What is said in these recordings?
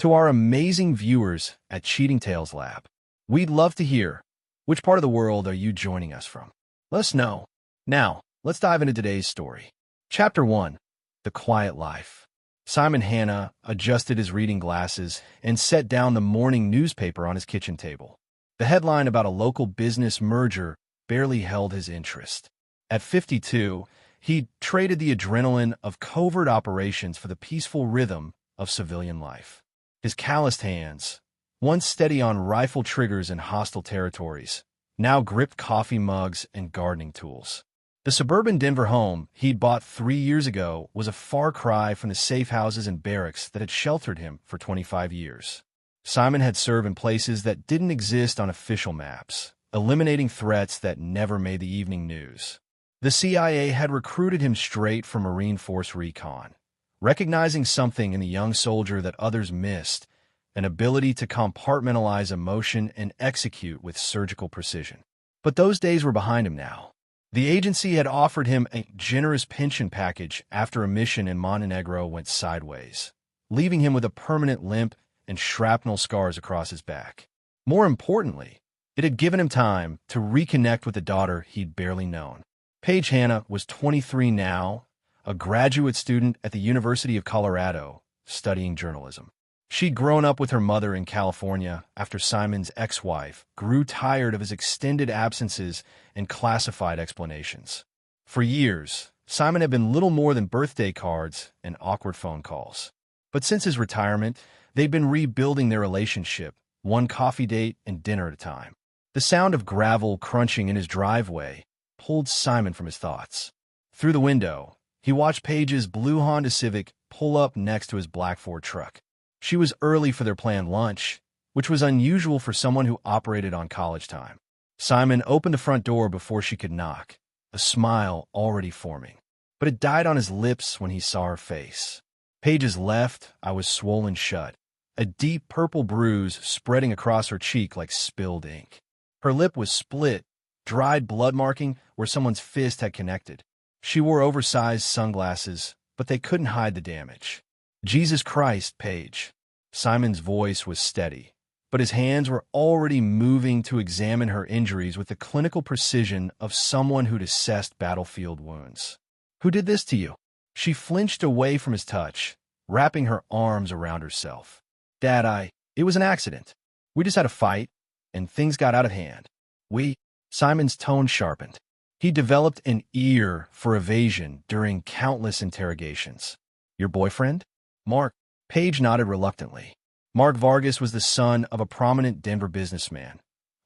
To our amazing viewers at Cheating Tales Lab, we'd love to hear, which part of the world are you joining us from? Let us know. Now, let's dive into today's story. Chapter 1. The Quiet Life. Simon Hanna adjusted his reading glasses and set down the morning newspaper on his kitchen table. The headline about a local business merger barely held his interest. At 52, he traded the adrenaline of covert operations for the peaceful rhythm of civilian life. His calloused hands, once steady on rifle triggers in hostile territories, now gripped coffee mugs and gardening tools. The suburban Denver home he'd bought 3 years ago was a far cry from the safe houses and barracks that had sheltered him for 25 years. Simon had served in places that didn't exist on official maps, eliminating threats that never made the evening news. The CIA had recruited him straight from Marine Force Recon, recognizing something in the young soldier that others missed, an ability to compartmentalize emotion and execute with surgical precision. But those days were behind him now. The agency had offered him a generous pension package after a mission in Montenegro went sideways, leaving him with a permanent limp and shrapnel scars across his back. More importantly, it had given him time to reconnect with the daughter he'd barely known. Paige Hanna was 23 now, a graduate student at the University of Colorado, studying journalism. She'd grown up with her mother in California after Simon's ex-wife grew tired of his extended absences and classified explanations. For years, Simon had been little more than birthday cards and awkward phone calls. But since his retirement, they'd been rebuilding their relationship, one coffee date and dinner at a time. The sound of gravel crunching in his driveway pulled Simon from his thoughts. Through the window, he watched Paige's blue Honda Civic pull up next to his black Ford truck. She was early for their planned lunch, which was unusual for someone who operated on college time. Simon opened the front door before she could knock, a smile already forming. But it died on his lips when he saw her face. Paige's left eye was swollen shut, a deep purple bruise spreading across her cheek like spilled ink. Her lip was split, dried blood marking where someone's fist had connected. She wore oversized sunglasses, but they couldn't hide the damage. Jesus Christ, Paige. Simon's voice was steady, but his hands were already moving to examine her injuries with the clinical precision of someone who'd assessed battlefield wounds. Who did this to you? She flinched away from his touch, wrapping her arms around herself. Dad, it was an accident. We just had a fight, and things got out of hand. Simon's tone sharpened. He developed an ear for evasion during countless interrogations. Your boyfriend? Mark. Paige nodded reluctantly. Mark Vargas was the son of a prominent Denver businessman,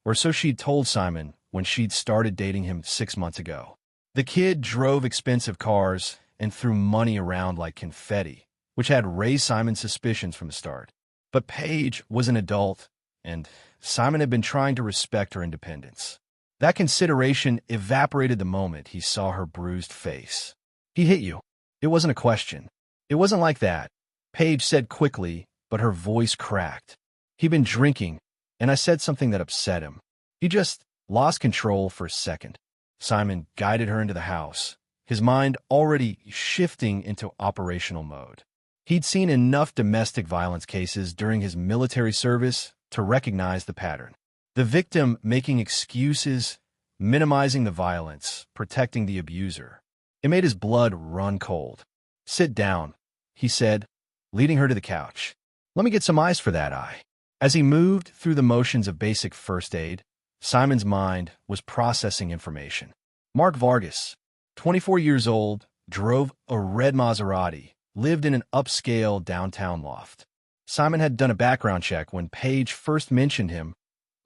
or so she'd told Simon when she'd started dating him 6 months ago. The kid drove expensive cars and threw money around like confetti, which had raised Simon's suspicions from the start. But Paige was an adult, and Simon had been trying to respect her independence. That consideration evaporated the moment he saw her bruised face. He hit you. It wasn't a question. It wasn't like that, Paige said quickly, but her voice cracked. He'd been drinking, and I said something that upset him. He just lost control for a second. Simon guided her into the house, his mind already shifting into operational mode. He'd seen enough domestic violence cases during his military service to recognize the pattern. The victim making excuses, minimizing the violence, protecting the abuser. It made his blood run cold. Sit down, he said, leading her to the couch. Let me get some ice for that eye. As he moved through the motions of basic first aid, Simon's mind was processing information. Mark Vargas, 24 years old, drove a red Maserati, lived in an upscale downtown loft. Simon had done a background check when Paige first mentioned him.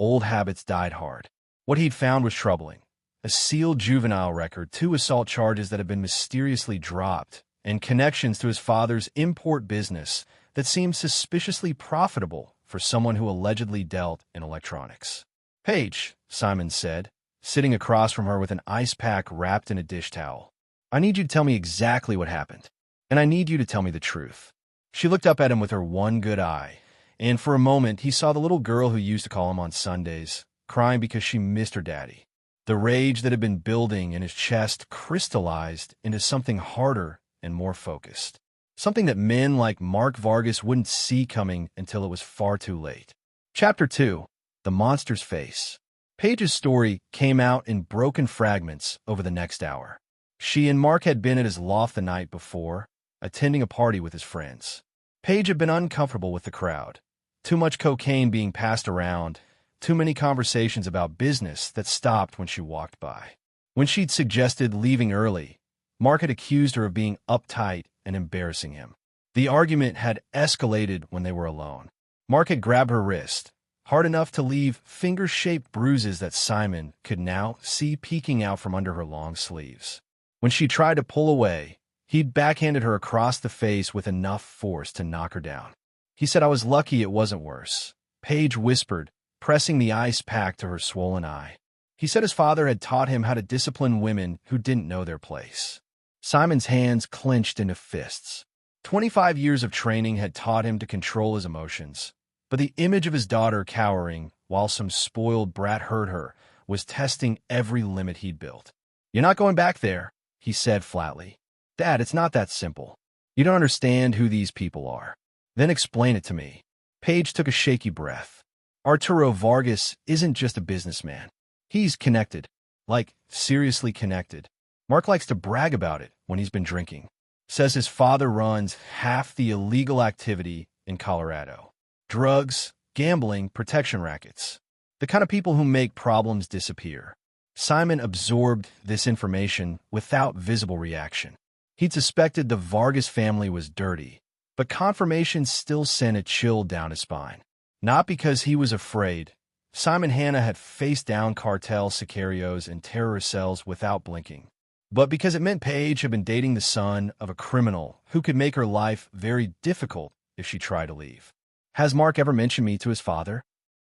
Old habits died hard. What he'd found was troubling. A sealed juvenile record, 2 assault charges that had been mysteriously dropped, and connections to his father's import business that seemed suspiciously profitable for someone who allegedly dealt in electronics. Paige, Simon said, sitting across from her with an ice pack wrapped in a dish towel. I need you to tell me exactly what happened, and I need you to tell me the truth. She looked up at him with her one good eye, and for a moment he saw the little girl who used to call him on Sundays, crying because she missed her daddy. The rage that had been building in his chest crystallized into something harder and more focused. something that men like Mark Vargas wouldn't see coming until it was far too late. Chapter 2. The Monster's Face. Paige's story came out in broken fragments over the next hour. She and Mark had been at his loft the night before, attending a party with his friends. Paige had been uncomfortable with the crowd. Too much cocaine being passed around, too many conversations about business that stopped when she walked by. When she'd suggested leaving early, Mark had accused her of being uptight and embarrassing him. The argument had escalated when they were alone. Mark had grabbed her wrist, hard enough to leave finger-shaped bruises that Simon could now see peeking out from under her long sleeves. When she tried to pull away, he'd backhanded her across the face with enough force to knock her down. He said, "I was lucky it wasn't worse," Paige whispered, pressing the ice pack to her swollen eye. He said his father had taught him how to discipline women who didn't know their place. Simon's hands clenched into fists. 25 years of training had taught him to control his emotions, but the image of his daughter cowering while some spoiled brat hurt her was testing every limit he'd built. "You're not going back there," he said flatly. "Dad, it's not that simple. You don't understand who these people are." "Then explain it to me." Paige took a shaky breath. "Arturo Vargas isn't just a businessman. He's connected. Like, seriously connected. Mark likes to brag about it when he's been drinking. Says his father runs half the illegal activity in Colorado. Drugs, gambling, protection rackets. The kind of people who make problems disappear." Simon absorbed this information without visible reaction. He'd suspected the Vargas family was dirty, but confirmation still sent a chill down his spine. Not because he was afraid. Simon Hanna had faced down cartel sicarios and terror cells without blinking, but because it meant Paige had been dating the son of a criminal who could make her life very difficult if she tried to leave. "Has Mark ever mentioned me to his father?"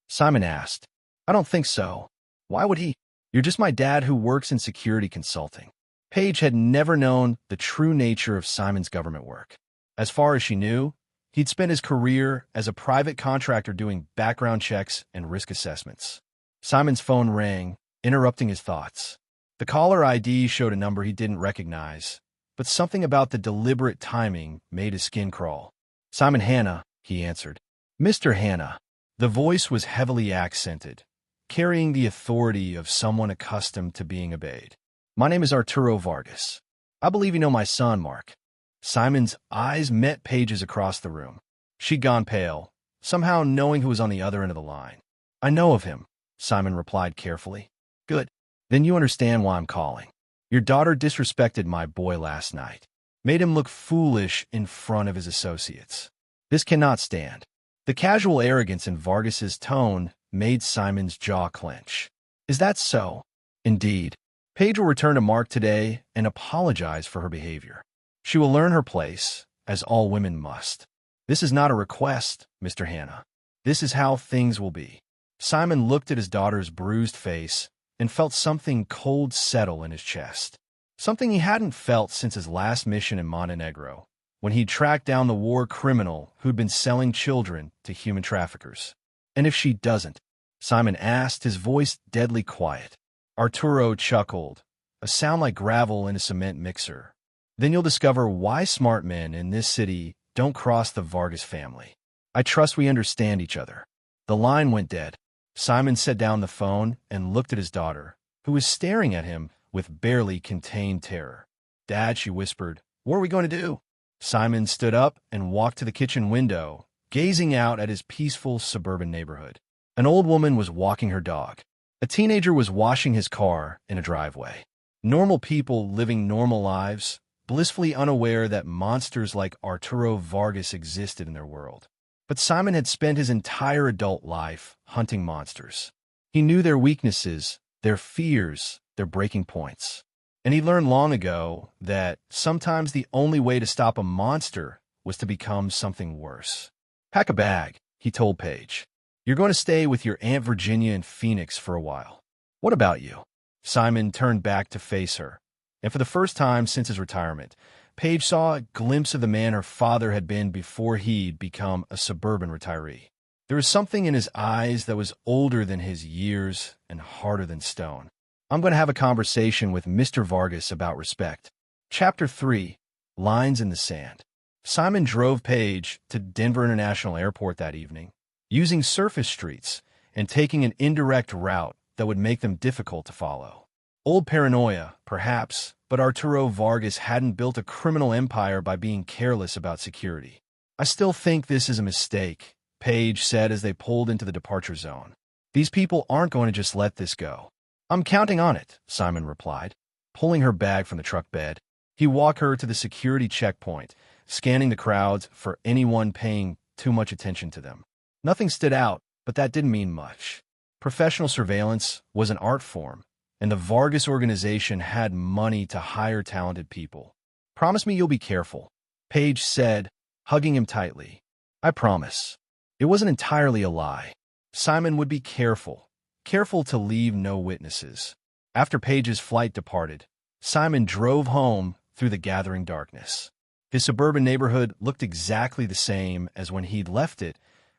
Simon asked. "I don't think so. Why would he? You're just my dad who works in security consulting." Paige had never known the true nature of Simon's government work. As far as she knew, he'd spent his career as a private contractor doing background checks and risk assessments. Simon's phone rang, interrupting his thoughts. The caller ID showed a number he didn't recognize, but something about the deliberate timing made his skin crawl. "Simon Hanna," he answered. "Mr. Hanna." The voice was heavily accented, carrying the authority of someone accustomed to being obeyed. "My name is Arturo Vargas. I believe you know my son, Mark." Simon's eyes met Paige's across the room. She'd gone pale, somehow knowing who was on the other end of the line. "I know of him," Simon replied carefully. "Good. Then you understand why I'm calling. Your daughter disrespected my boy last night, made him look foolish in front of his associates. This cannot stand." The casual arrogance in Vargas's tone made Simon's jaw clench. "Is that so?" "Indeed. Paige will return to Mark today and apologize for her behavior. She will learn her place, as all women must. This is not a request, Mr. Hanna. This is how things will be." Simon looked at his daughter's bruised face and felt something cold settle in his chest. Something he hadn't felt since his last mission in Montenegro, when he tracked down the war criminal who'd been selling children to human traffickers. "And if she doesn't?" Simon asked, his voice deadly quiet. Arturo chuckled, a sound like gravel in a cement mixer. "Then you'll discover why smart men in this city don't cross the Vargas family. I trust we understand each other." The line went dead. Simon set down the phone and looked at his daughter, who was staring at him with barely contained terror. "Dad," she whispered, "what are we going to do?" Simon stood up and walked to the kitchen window, gazing out at his peaceful suburban neighborhood. An old woman was walking her dog. A teenager was washing his car in a driveway. Normal people living normal lives, blissfully unaware that monsters like Arturo Vargas existed in their world. But Simon had spent his entire adult life hunting monsters. He knew their weaknesses, their fears, their breaking points. And he learned long ago that sometimes the only way to stop a monster was to become something worse. "Pack a bag," he told Paige. "You're going to stay with your Aunt Virginia in Phoenix for a while." "What about you?" Simon turned back to face her, and for the first time since his retirement, Paige saw a glimpse of the man her father had been before he'd become a suburban retiree. There was something in his eyes that was older than his years and harder than stone. "I'm going to have a conversation with Mr. Vargas about respect." Chapter 3. Lines in the Sand. Simon drove Paige to Denver International Airport that evening, using surface streets and taking an indirect route that would make them difficult to follow. Old paranoia, perhaps, but Arturo Vargas hadn't built a criminal empire by being careless about security. "I still think this is a mistake," Paige said as they pulled into the departure zone. "These people aren't going to just let this go." "I'm counting on it," Simon replied. Pulling her bag from the truck bed, he walked her to the security checkpoint, scanning the crowds for anyone paying too much attention to them. Nothing stood out, but that didn't mean much. Professional surveillance was an art form, and the Vargas organization had money to hire talented people. "Promise me you'll be careful," Paige said, hugging him tightly. "I promise." It wasn't entirely a lie. Simon would be careful to leave no witnesses. After Paige's flight departed, Simon drove home through the gathering darkness. His suburban neighborhood looked exactly the same as when he'd left it,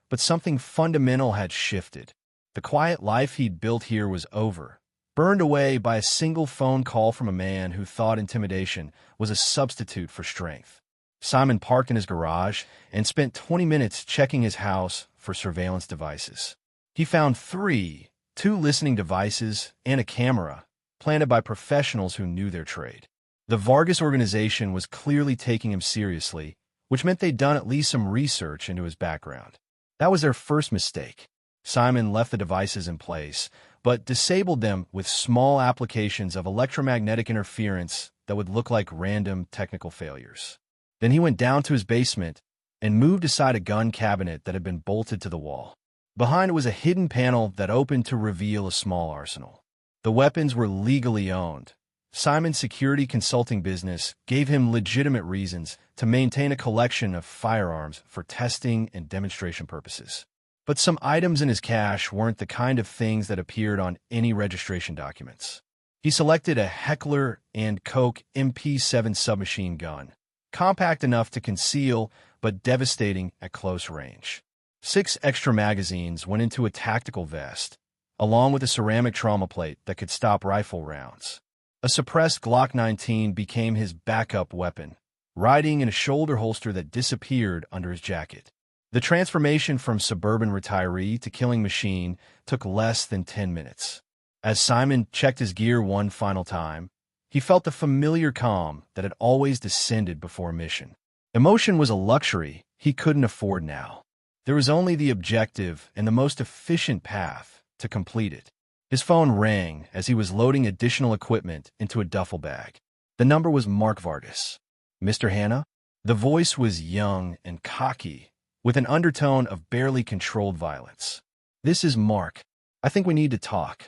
but something fundamental had shifted. The quiet life he'd built here was over, burned away by a single phone call from a man who thought intimidation was a substitute for strength. Simon parked in his garage and spent 20 minutes checking his house for surveillance devices. He found two listening devices and a camera, planted by professionals who knew their trade. The Vargas organization was clearly taking him seriously, which meant they'd done at least some research into his background. That was their first mistake. Simon left the devices in place, but disabled them with small applications of electromagnetic interference that would look like random technical failures. Then he went down to his basement and moved aside a gun cabinet that had been bolted to the wall. Behind it was a hidden panel that opened to reveal a small arsenal. The weapons were legally owned. Simon's security consulting business gave him legitimate reasons to maintain a collection of firearms for testing and demonstration purposes. But some items in his cache weren't the kind of things that appeared on any registration documents. He selected a Heckler & Koch MP7 submachine gun, compact enough to conceal but devastating at close range. 6 extra magazines went into a tactical vest, along with a ceramic trauma plate that could stop rifle rounds. A suppressed Glock 19 became his backup weapon, riding in a shoulder holster that disappeared under his jacket. The transformation from suburban retiree to killing machine took less than 10 minutes. As Simon checked his gear one final time, he felt the familiar calm that had always descended before a mission. Emotion was a luxury he couldn't afford now. There was only the objective and the most efficient path to complete it. His phone rang as he was loading additional equipment into a duffel bag. The number was Mark Vargas. "Mr. Hanna?" The voice was young and cocky, with an undertone of barely controlled violence. "This is Mark. I think we need to talk."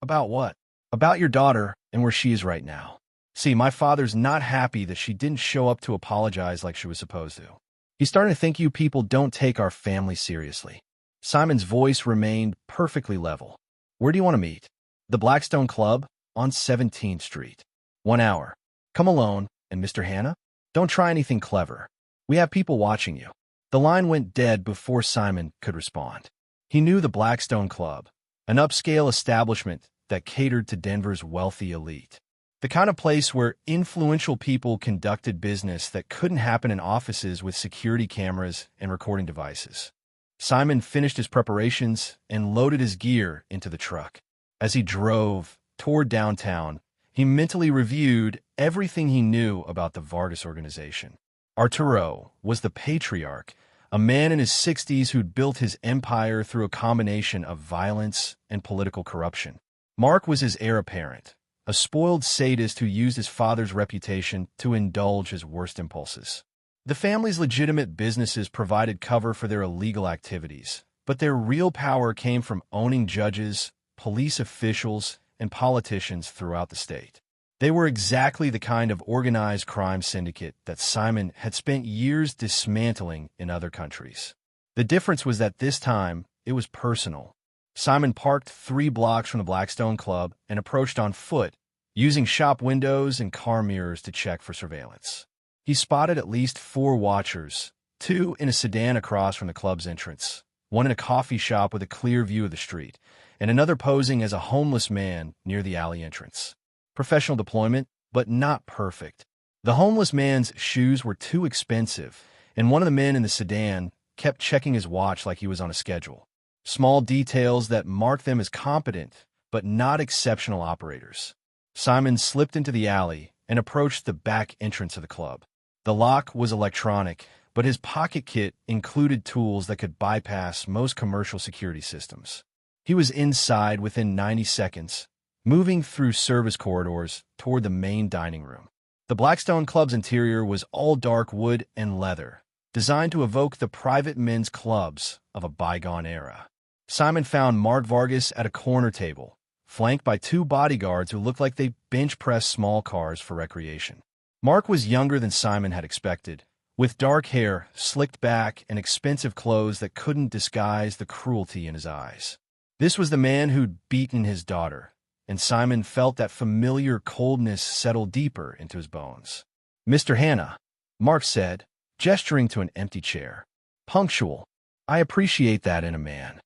"About what?" "About your daughter and where she is right now. See, my father's not happy that she didn't show up to apologize like she was supposed to. He's starting to think you people don't take our family seriously." Simon's voice remained perfectly level. "Where do you want to meet?" "The Blackstone Club on 17th Street. 1 hour. Come alone, and Mr. Hanna, don't try anything clever. We have people watching you." The line went dead before Simon could respond. He knew the Blackstone Club, an upscale establishment that catered to Denver's wealthy elite. The kind of place where influential people conducted business that couldn't happen in offices with security cameras and recording devices. Simon finished his preparations and loaded his gear into the truck. As he drove toward downtown, he mentally reviewed everything he knew about the Vargas organization. Arturo was the patriarch, a man in his 60s who'd built his empire through a combination of violence and political corruption. Mark was his heir apparent, a spoiled sadist who used his father's reputation to indulge his worst impulses. The family's legitimate businesses provided cover for their illegal activities, but their real power came from owning judges, police officials, and politicians throughout the state. They were exactly the kind of organized crime syndicate that Simon had spent years dismantling in other countries. The difference was that this time, it was personal. Simon parked 3 blocks from the Blackstone Club and approached on foot, using shop windows and car mirrors to check for surveillance. He spotted at least 4 watchers, 2 in a sedan across from the club's entrance, 1 in a coffee shop with a clear view of the street, and another posing as a homeless man near the alley entrance. Professional deployment, but not perfect. The homeless man's shoes were too expensive, and one of the men in the sedan kept checking his watch like he was on a schedule. Small details that marked them as competent, but not exceptional operators. Simon slipped into the alley and approached the back entrance of the club. The lock was electronic, but his pocket kit included tools that could bypass most commercial security systems. He was inside within 90 seconds, moving through service corridors toward the main dining room. The Blackstone Club's interior was all dark wood and leather, designed to evoke the private men's clubs of a bygone era. Simon found Mark Vargas at a corner table, flanked by two bodyguards who looked like they bench-pressed small cars for recreation. Mark was younger than Simon had expected, with dark hair slicked back and expensive clothes that couldn't disguise the cruelty in his eyes. This was the man who'd beaten his daughter, and Simon felt that familiar coldness settle deeper into his bones. "Mr. Hanna," Mark said, gesturing to an empty chair. "Punctual. I appreciate that in a man."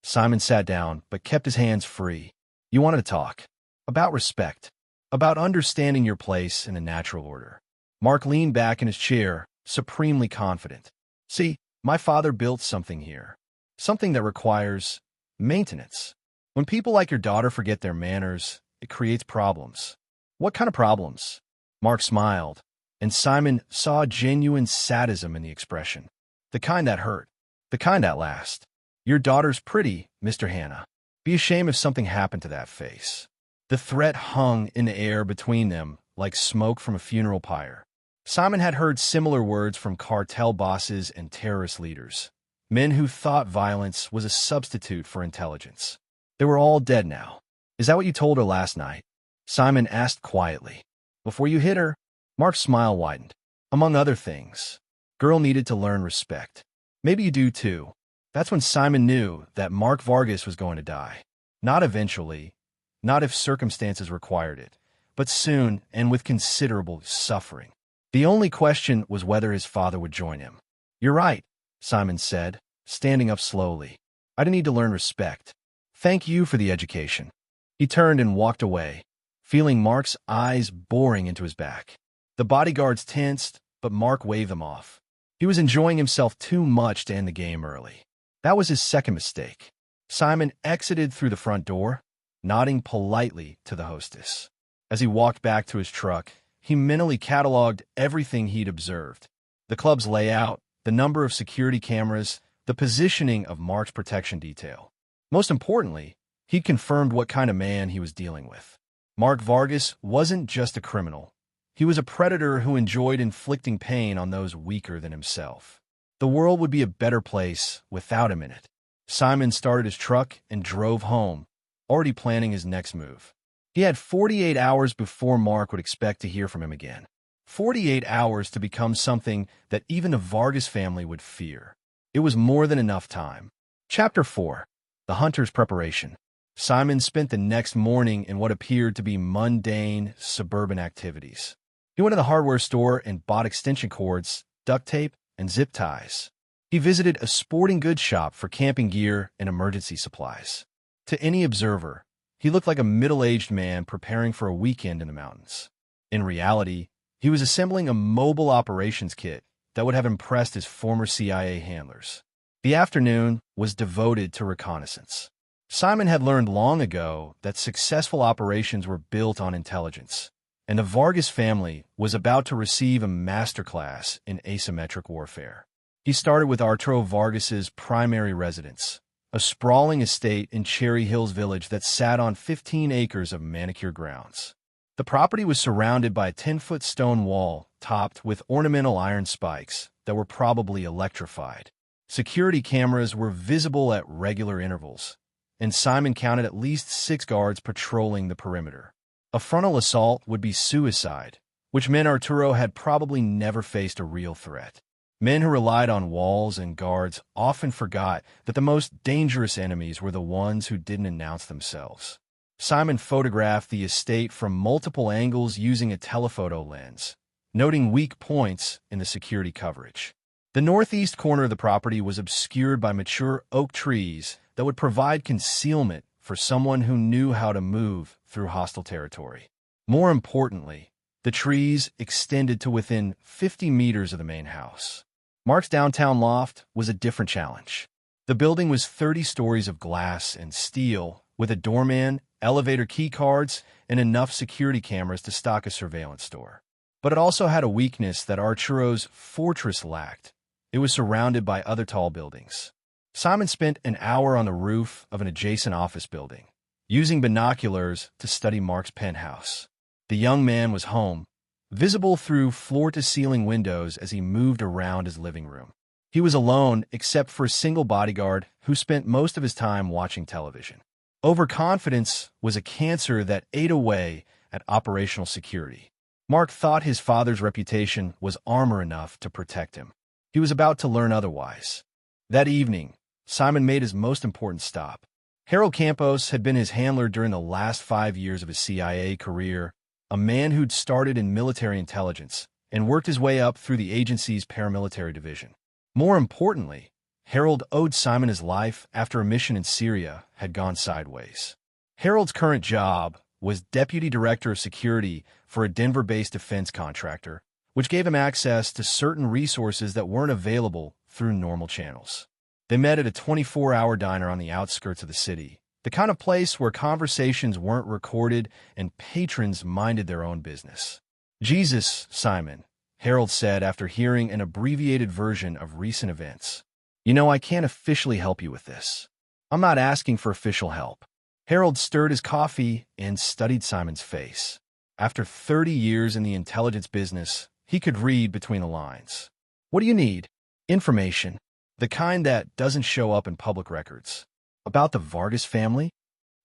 Simon sat down, but kept his hands free. "You wanted to talk. About respect. About understanding your place in the natural order." Mark leaned back in his chair, supremely confident. "See, my father built something here. Something that requires maintenance. When people like your daughter forget their manners, it creates problems." "What kind of problems?" Mark smiled, and Simon saw genuine sadism in the expression. "The kind that hurt. The kind that last. Your daughter's pretty, Mr. Hanna. Be ashamed if something happened to that face." The threat hung in the air between them like smoke from a funeral pyre. Simon had heard similar words from cartel bosses and terrorist leaders, men who thought violence was a substitute for intelligence. They were all dead now. "Is that what you told her last night?" Simon asked quietly. "Before you hit her?" Mark's smile widened. "Among other things, girl needed to learn respect. Maybe you do too." That's when Simon knew that Mark Vargas was going to die. Not eventually, not if circumstances required it, but soon and with considerable suffering. The only question was whether his father would join him. "You're right," Simon said, standing up slowly. "I didn't need to learn respect. Thank you for the education." He turned and walked away, feeling Mark's eyes boring into his back. The bodyguards tensed, but Mark waved them off. He was enjoying himself too much to end the game early. That was his second mistake. Simon exited through the front door, nodding politely to the hostess. As he walked back to his truck, he mentally cataloged everything he'd observed. The club's layout, the number of security cameras, the positioning of Mark's protection detail. Most importantly, he'd confirmed what kind of man he was dealing with. Mark Vargas wasn't just a criminal. He was a predator who enjoyed inflicting pain on those weaker than himself. The world would be a better place without him in it. Simon started his truck and drove home, already planning his next move. He had 48 hours before Mark would expect to hear from him again. 48 hours to become something that even the Vargas family would fear. It was more than enough time. Chapter 4. The Hunter's Preparation. Simon spent the next morning in what appeared to be mundane, suburban activities. He went to the hardware store and bought extension cords, duct tape, and zip ties. He visited a sporting goods shop for camping gear and emergency supplies. To any observer, he looked like a middle-aged man preparing for a weekend in the mountains. In reality, he was assembling a mobile operations kit that would have impressed his former CIA handlers. The afternoon was devoted to reconnaissance. Simon had learned long ago that successful operations were built on intelligence, and the Vargas family was about to receive a masterclass in asymmetric warfare. He started with Arturo Vargas's primary residence, a sprawling estate in Cherry Hills Village that sat on 15 acres of manicured grounds. The property was surrounded by a 10-foot stone wall topped with ornamental iron spikes that were probably electrified. Security cameras were visible at regular intervals, and Simon counted at least 6 guards patrolling the perimeter. A frontal assault would be suicide, which meant Arturo had probably never faced a real threat. Men who relied on walls and guards often forgot that the most dangerous enemies were the ones who didn't announce themselves. Simon photographed the estate from multiple angles using a telephoto lens, noting weak points in the security coverage. The northeast corner of the property was obscured by mature oak trees that would provide concealment for someone who knew how to move through hostile territory. More importantly, the trees extended to within 50 meters of the main house. Mark's downtown loft was a different challenge. The building was 30 stories of glass and steel, with a doorman, elevator key cards, and enough security cameras to stock a surveillance store. But it also had a weakness that Arturo's fortress lacked. It was surrounded by other tall buildings. Simon spent an hour on the roof of an adjacent office building, using binoculars to study Mark's penthouse. The young man was home, visible through floor-to-ceiling windows as he moved around his living room. He was alone except for a single bodyguard who spent most of his time watching television. Overconfidence was a cancer that ate away at operational security. Mark thought his father's reputation was armor enough to protect him. He was about to learn otherwise. That evening, Simon made his most important stop. Harold Campos had been his handler during the last 5 years of his CIA career, a man who'd started in military intelligence and worked his way up through the agency's paramilitary division. More importantly, Harold owed Simon his life after a mission in Syria had gone sideways. Harold's current job was Deputy Director of Security for a Denver-based defense contractor, which gave him access to certain resources that weren't available through normal channels. They met at a 24-hour diner on the outskirts of the city, the kind of place where conversations weren't recorded and patrons minded their own business. "Jesus, Simon," Harold said after hearing an abbreviated version of recent events. "You know, I can't officially help you with this. I'm not asking for official help." Harold stirred his coffee and studied Simon's face. After 30 years in the intelligence business, he could read between the lines. "What do you need?" "Information. The kind that doesn't show up in public records." "About the Vargas family?"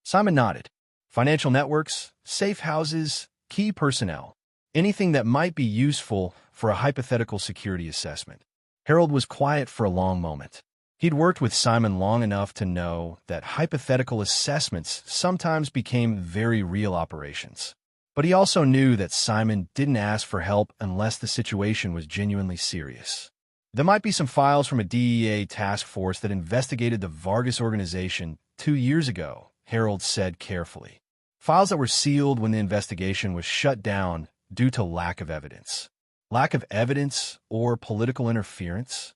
Simon nodded. "Financial networks, safe houses, key personnel. Anything that might be useful for a hypothetical security assessment." Harold was quiet for a long moment. He'd worked with Simon long enough to know that hypothetical assessments sometimes became very real operations. But he also knew that Simon didn't ask for help unless the situation was genuinely serious. "There might be some files from a DEA task force that investigated the Vargas organization 2 years ago," Harold said carefully. "Files that were sealed when the investigation was shut down due to lack of evidence." Lack of evidence or political interference?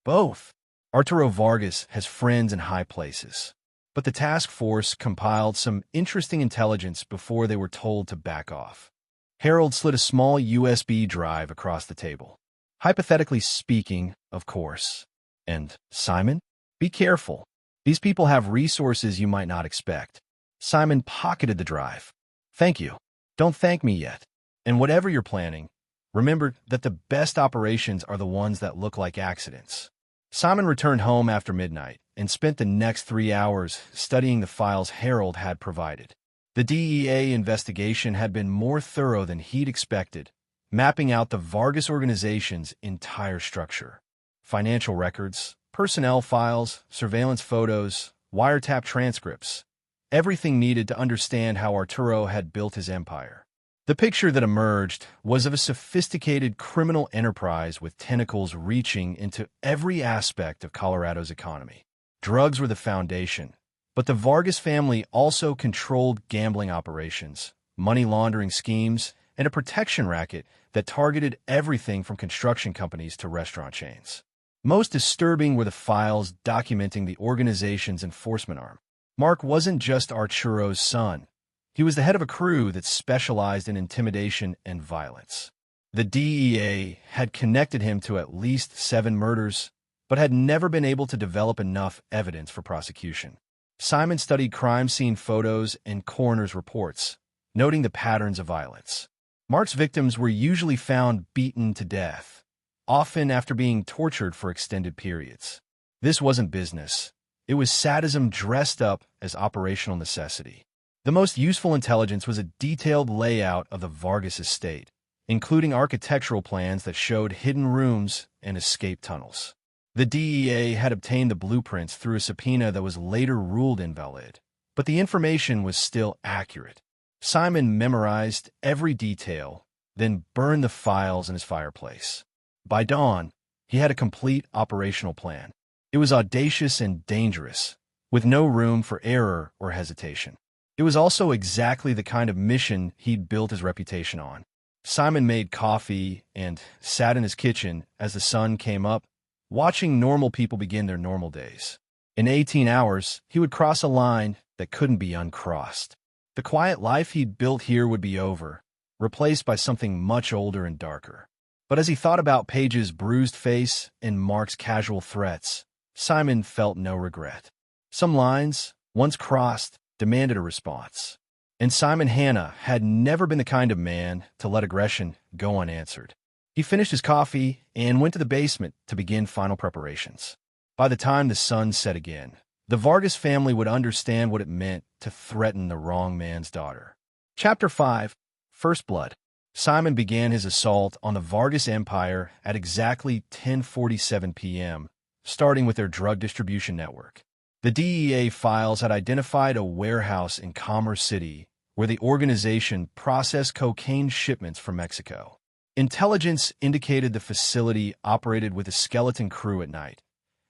Both. Arturo Vargas has friends in high places. But the task force compiled some interesting intelligence before they were told to back off. Harold slid a small USB drive across the table. "Hypothetically speaking, of course. And, Simon, be careful. These people have resources you might not expect." Simon pocketed the drive. "Thank you. Don't thank me yet. And whatever you're planning, remember that the best operations are the ones that look like accidents." Simon returned home after midnight and spent the next 3 hours studying the files Harold had provided. The DEA investigation had been more thorough than he'd expected, mapping out the Vargas organization's entire structure. Financial records, personnel files, surveillance photos, wiretap transcripts, everything needed to understand how Arturo had built his empire. The picture that emerged was of a sophisticated criminal enterprise with tentacles reaching into every aspect of Colorado's economy. Drugs were the foundation, but the Vargas family also controlled gambling operations, money laundering schemes, and a protection racket that targeted everything from construction companies to restaurant chains. Most disturbing were the files documenting the organization's enforcement arm. Mark wasn't just Arturo's son. He was the head of a crew that specialized in intimidation and violence. The DEA had connected him to at least 7 murders, but had never been able to develop enough evidence for prosecution. Simon studied crime scene photos and coroner's reports, noting the patterns of violence. Mark's victims were usually found beaten to death, often after being tortured for extended periods. This wasn't business. It was sadism dressed up as operational necessity. The most useful intelligence was a detailed layout of the Vargas estate, including architectural plans that showed hidden rooms and escape tunnels. The DEA had obtained the blueprints through a subpoena that was later ruled invalid, but the information was still accurate. Simon memorized every detail, then burned the files in his fireplace. By dawn, he had a complete operational plan. It was audacious and dangerous, with no room for error or hesitation. It was also exactly the kind of mission he'd built his reputation on. Simon made coffee and sat in his kitchen as the sun came up, watching normal people begin their normal days. In 18 hours, he would cross a line that couldn't be uncrossed. The quiet life he'd built here would be over, replaced by something much older and darker. But as he thought about Paige's bruised face and Mark's casual threats, Simon felt no regret. Some lines, once crossed, demanded a response. And Simon Hanna had never been the kind of man to let aggression go unanswered. He finished his coffee and went to the basement to begin final preparations. By the time the sun set again, the Vargas family would understand what it meant to threaten the wrong man's daughter. Chapter 5, First Blood. Simon began his assault on the Vargas empire at exactly 10:47 p.m., starting with their drug distribution network. The DEA files had identified a warehouse in Commerce City where the organization processed cocaine shipments from Mexico. Intelligence indicated the facility operated with a skeleton crew at night,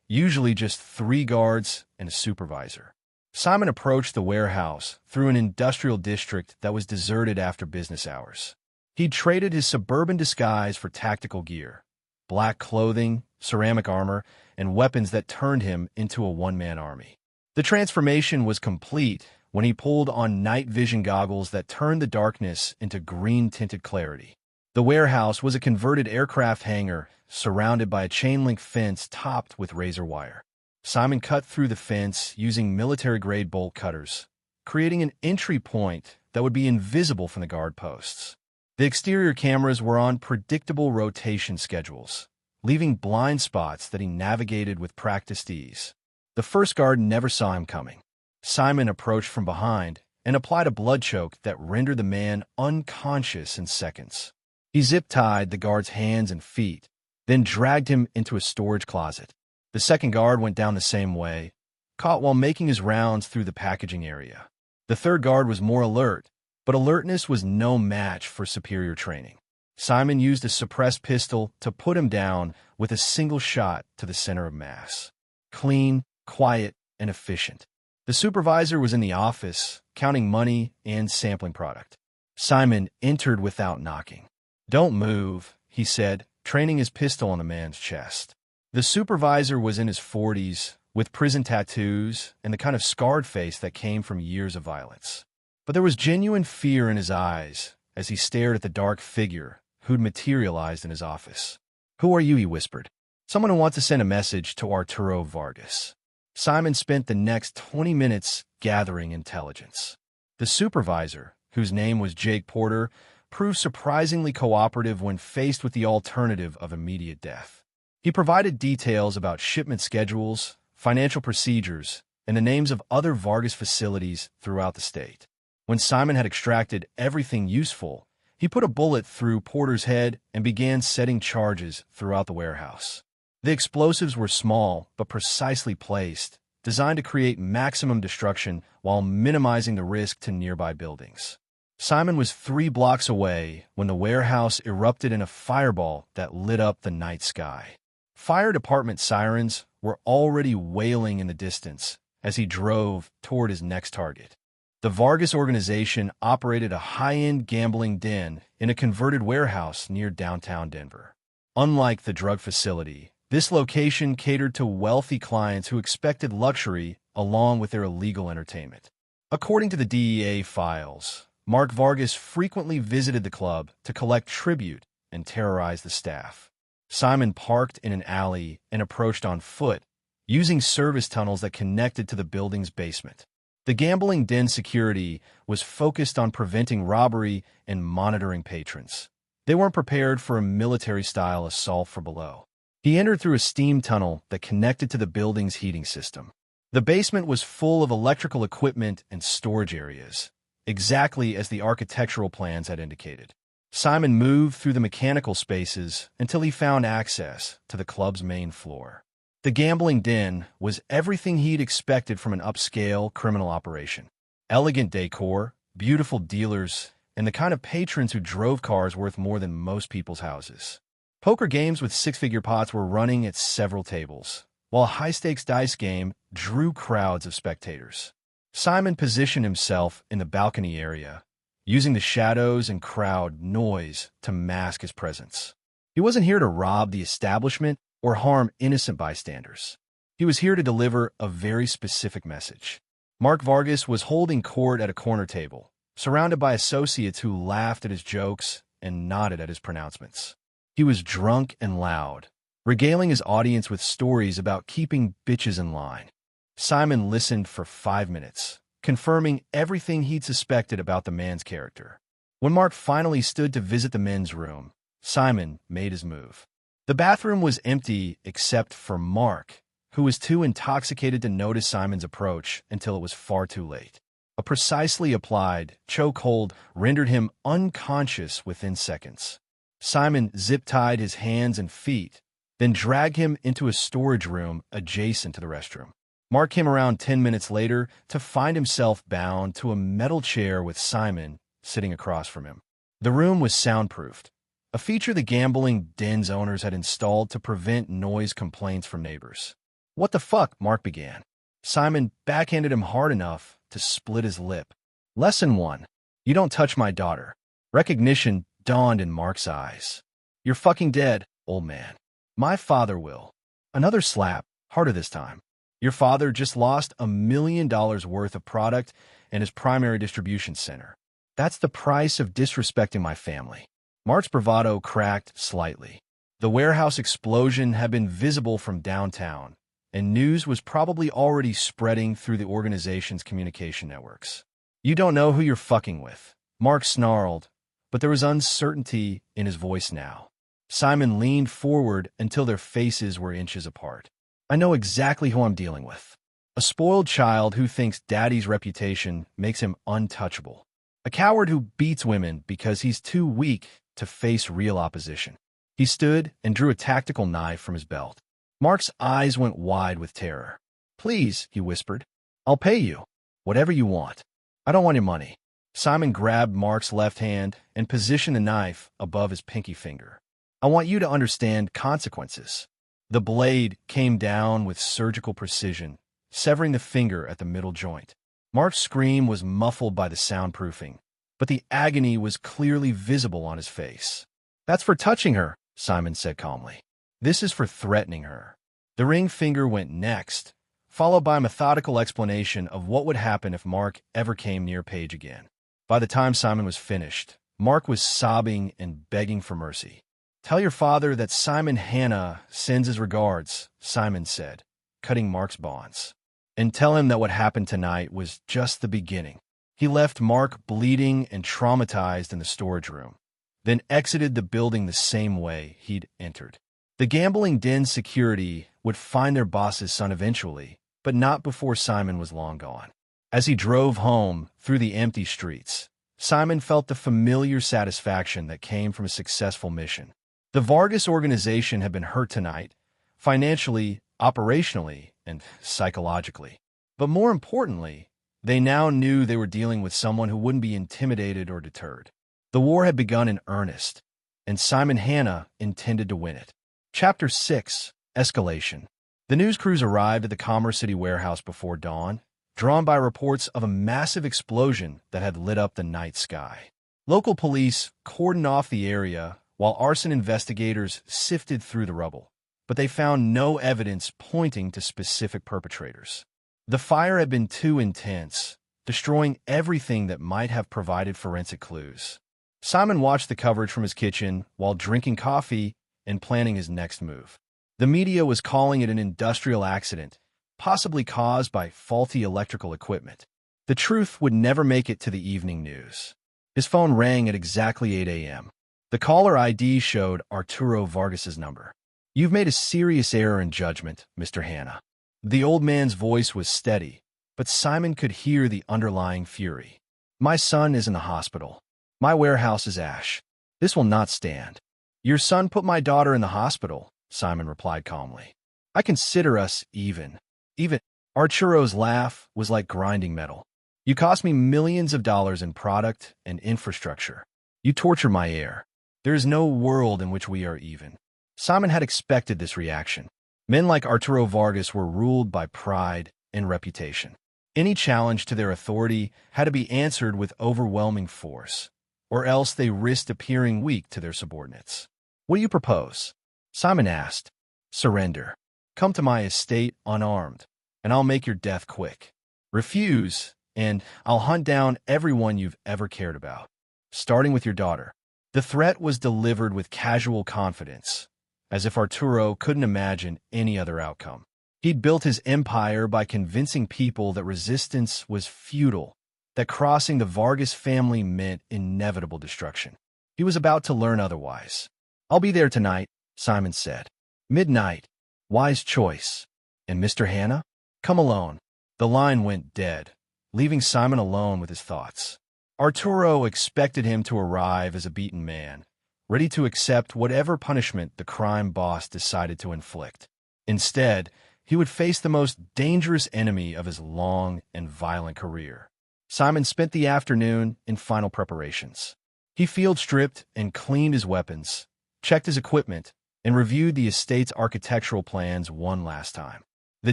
usually just 3 guards and a supervisor. Simon approached the warehouse through an industrial district that was deserted after business hours. He'd traded his suburban disguise for tactical gear, black clothing, ceramic armor, and weapons that turned him into a one-man army. The transformation was complete when he pulled on night vision goggles that turned the darkness into green-tinted clarity. The warehouse was a converted aircraft hangar surrounded by a chain-link fence topped with razor wire. Simon cut through the fence using military-grade bolt cutters, creating an entry point that would be invisible from the guard posts. The exterior cameras were on predictable rotation schedules, leaving blind spots that he navigated with practiced ease. The first guard never saw him coming. Simon approached from behind and applied a blood choke that rendered the man unconscious in seconds. He zip-tied the guard's hands and feet, then dragged him into a storage closet. The second guard went down the same way, caught while making his rounds through the packaging area. The third guard was more alert, but alertness was no match for superior training. Simon used a suppressed pistol to put him down with a single shot to the center of mass. Clean, quiet, and efficient. The supervisor was in the office, counting money and sampling product. Simon entered without knocking. "Don't move," he said, training his pistol on the man's chest. The supervisor was in his 40s, with prison tattoos and the kind of scarred face that came from years of violence. But there was genuine fear in his eyes as he stared at the dark figure who'd materialized in his office. "Who are you?" he whispered. "Someone who wants to send a message to Arturo Vargas." Simon spent the next 20 minutes gathering intelligence. The supervisor, whose name was Jake Porter, proved surprisingly cooperative when faced with the alternative of immediate death. He provided details about shipment schedules, financial procedures, and the names of other Vargas facilities throughout the state. When Simon had extracted everything useful, he put a bullet through Porter's head and began setting charges throughout the warehouse. The explosives were small but precisely placed, designed to create maximum destruction while minimizing the risk to nearby buildings. Simon was 3 blocks away when the warehouse erupted in a fireball that lit up the night sky. Fire department sirens were already wailing in the distance as he drove toward his next target. The Vargas organization operated a high-end gambling den in a converted warehouse near downtown Denver. Unlike the drug facility, this location catered to wealthy clients who expected luxury along with their illegal entertainment. According to the DEA files, Mark Vargas frequently visited the club to collect tribute and terrorize the staff. Simon parked in an alley and approached on foot, using service tunnels that connected to the building's basement. The gambling den security was focused on preventing robbery and monitoring patrons. They weren't prepared for a military-style assault from below. He entered through a steam tunnel that connected to the building's heating system. The basement was full of electrical equipment and storage areas, exactly as the architectural plans had indicated. Simon moved through the mechanical spaces until he found access to the club's main floor. The gambling den was everything he'd expected from an upscale criminal operation. Elegant decor, beautiful dealers, and the kind of patrons who drove cars worth more than most people's houses. Poker games with 6-figure pots were running at several tables, while a high-stakes dice game drew crowds of spectators. Simon positioned himself in the balcony area, using the shadows and crowd noise to mask his presence. He wasn't here to rob the establishment, or harm innocent bystanders. He was here to deliver a very specific message. Mark Vargas was holding court at a corner table, surrounded by associates who laughed at his jokes and nodded at his pronouncements. He was drunk and loud, regaling his audience with stories about keeping bitches in line. Simon listened for 5 minutes, confirming everything he'd suspected about the man's character. When Mark finally stood to visit the men's room, Simon made his move. The bathroom was empty except for Mark, who was too intoxicated to notice Simon's approach until it was far too late. A precisely applied chokehold rendered him unconscious within seconds. Simon zip-tied his hands and feet, then dragged him into a storage room adjacent to the restroom. Mark came around 10 minutes later to find himself bound to a metal chair with Simon sitting across from him. The room was soundproofed, a feature the gambling den's owners had installed to prevent noise complaints from neighbors. "What the fuck?" Mark began. Simon backhanded him hard enough to split his lip. Lesson 1. You don't touch my daughter. Recognition dawned in Mark's eyes. "You're fucking dead, old man. My father will." Another slap, harder this time. "Your father just lost $1 million worth of product and his primary distribution center. That's the price of disrespecting my family." Mark's bravado cracked slightly. The warehouse explosion had been visible from downtown, and news was probably already spreading through the organization's communication networks. "You don't know who you're fucking with," Mark snarled, but there was uncertainty in his voice now. Simon leaned forward until their faces were inches apart. "I know exactly who I'm dealing with. A spoiled child who thinks daddy's reputation makes him untouchable. A coward who beats women because he's too weak to face real opposition." He stood and drew a tactical knife from his belt. Mark's eyes went wide with terror. "Please," he whispered. "I'll pay you. Whatever you want. I don't want your money." Simon grabbed Mark's left hand and positioned the knife above his pinky finger. "I want you to understand consequences." The blade came down with surgical precision, severing the finger at the middle joint. Mark's scream was muffled by the soundproofing, but the agony was clearly visible on his face. "That's for touching her," Simon said calmly. "This is for threatening her." The ring finger went next, followed by a methodical explanation of what would happen if Mark ever came near Paige again. By the time Simon was finished, Mark was sobbing and begging for mercy. "Tell your father that Simon Hanna sends his regards," Simon said, cutting Mark's bonds. "And tell him that what happened tonight was just the beginning." He left Mark bleeding and traumatized in the storage room, then exited the building the same way he'd entered. The gambling den security would find their boss's son eventually, but not before Simon was long gone. As he drove home through the empty streets, Simon felt the familiar satisfaction that came from a successful mission. The Vargas organization had been hurt tonight, financially, operationally, and psychologically. But more importantly, they now knew they were dealing with someone who wouldn't be intimidated or deterred. The war had begun in earnest, and Simon Hanna intended to win it. Chapter 6. Escalation. The news crews arrived at the Commerce City warehouse before dawn, drawn by reports of a massive explosion that had lit up the night sky. Local police cordoned off the area while arson investigators sifted through the rubble, but they found no evidence pointing to specific perpetrators. The fire had been too intense, destroying everything that might have provided forensic clues. Simon watched the coverage from his kitchen while drinking coffee and planning his next move. The media was calling it an industrial accident, possibly caused by faulty electrical equipment. The truth would never make it to the evening news. His phone rang at exactly 8 a.m. The caller ID showed Arturo Vargas's number. "You've made a serious error in judgment, Mr. Hanna." The old man's voice was steady, but Simon could hear the underlying fury. "My son is in the hospital. My warehouse is ash. This will not stand." "Your son put my daughter in the hospital," Simon replied calmly. "I consider us even." Even. Arturo's laugh was like grinding metal. "You cost me millions of dollars in product and infrastructure. You torture my heir. There is no world in which we are even." Simon had expected this reaction. Men like Arturo Vargas were ruled by pride and reputation. Any challenge to their authority had to be answered with overwhelming force, or else they risked appearing weak to their subordinates. "What do you propose?" Simon asked. Surrender. Come to my estate unarmed, and I'll make your death quick. Refuse, and I'll hunt down everyone you've ever cared about, starting with your daughter. The threat was delivered with casual confidence, as if Arturo couldn't imagine any other outcome. He'd built his empire by convincing people that resistance was futile, that crossing the Vargas family meant inevitable destruction. He was about to learn otherwise. I'll be there tonight, Simon said. Midnight. Wise choice. And Mr. Hanna? Come alone. The line went dead, leaving Simon alone with his thoughts. Arturo expected him to arrive as a beaten man, ready to accept whatever punishment the crime boss decided to inflict. Instead, he would face the most dangerous enemy of his long and violent career. Simon spent the afternoon in final preparations. He field-stripped and cleaned his weapons, checked his equipment, and reviewed the estate's architectural plans one last time. The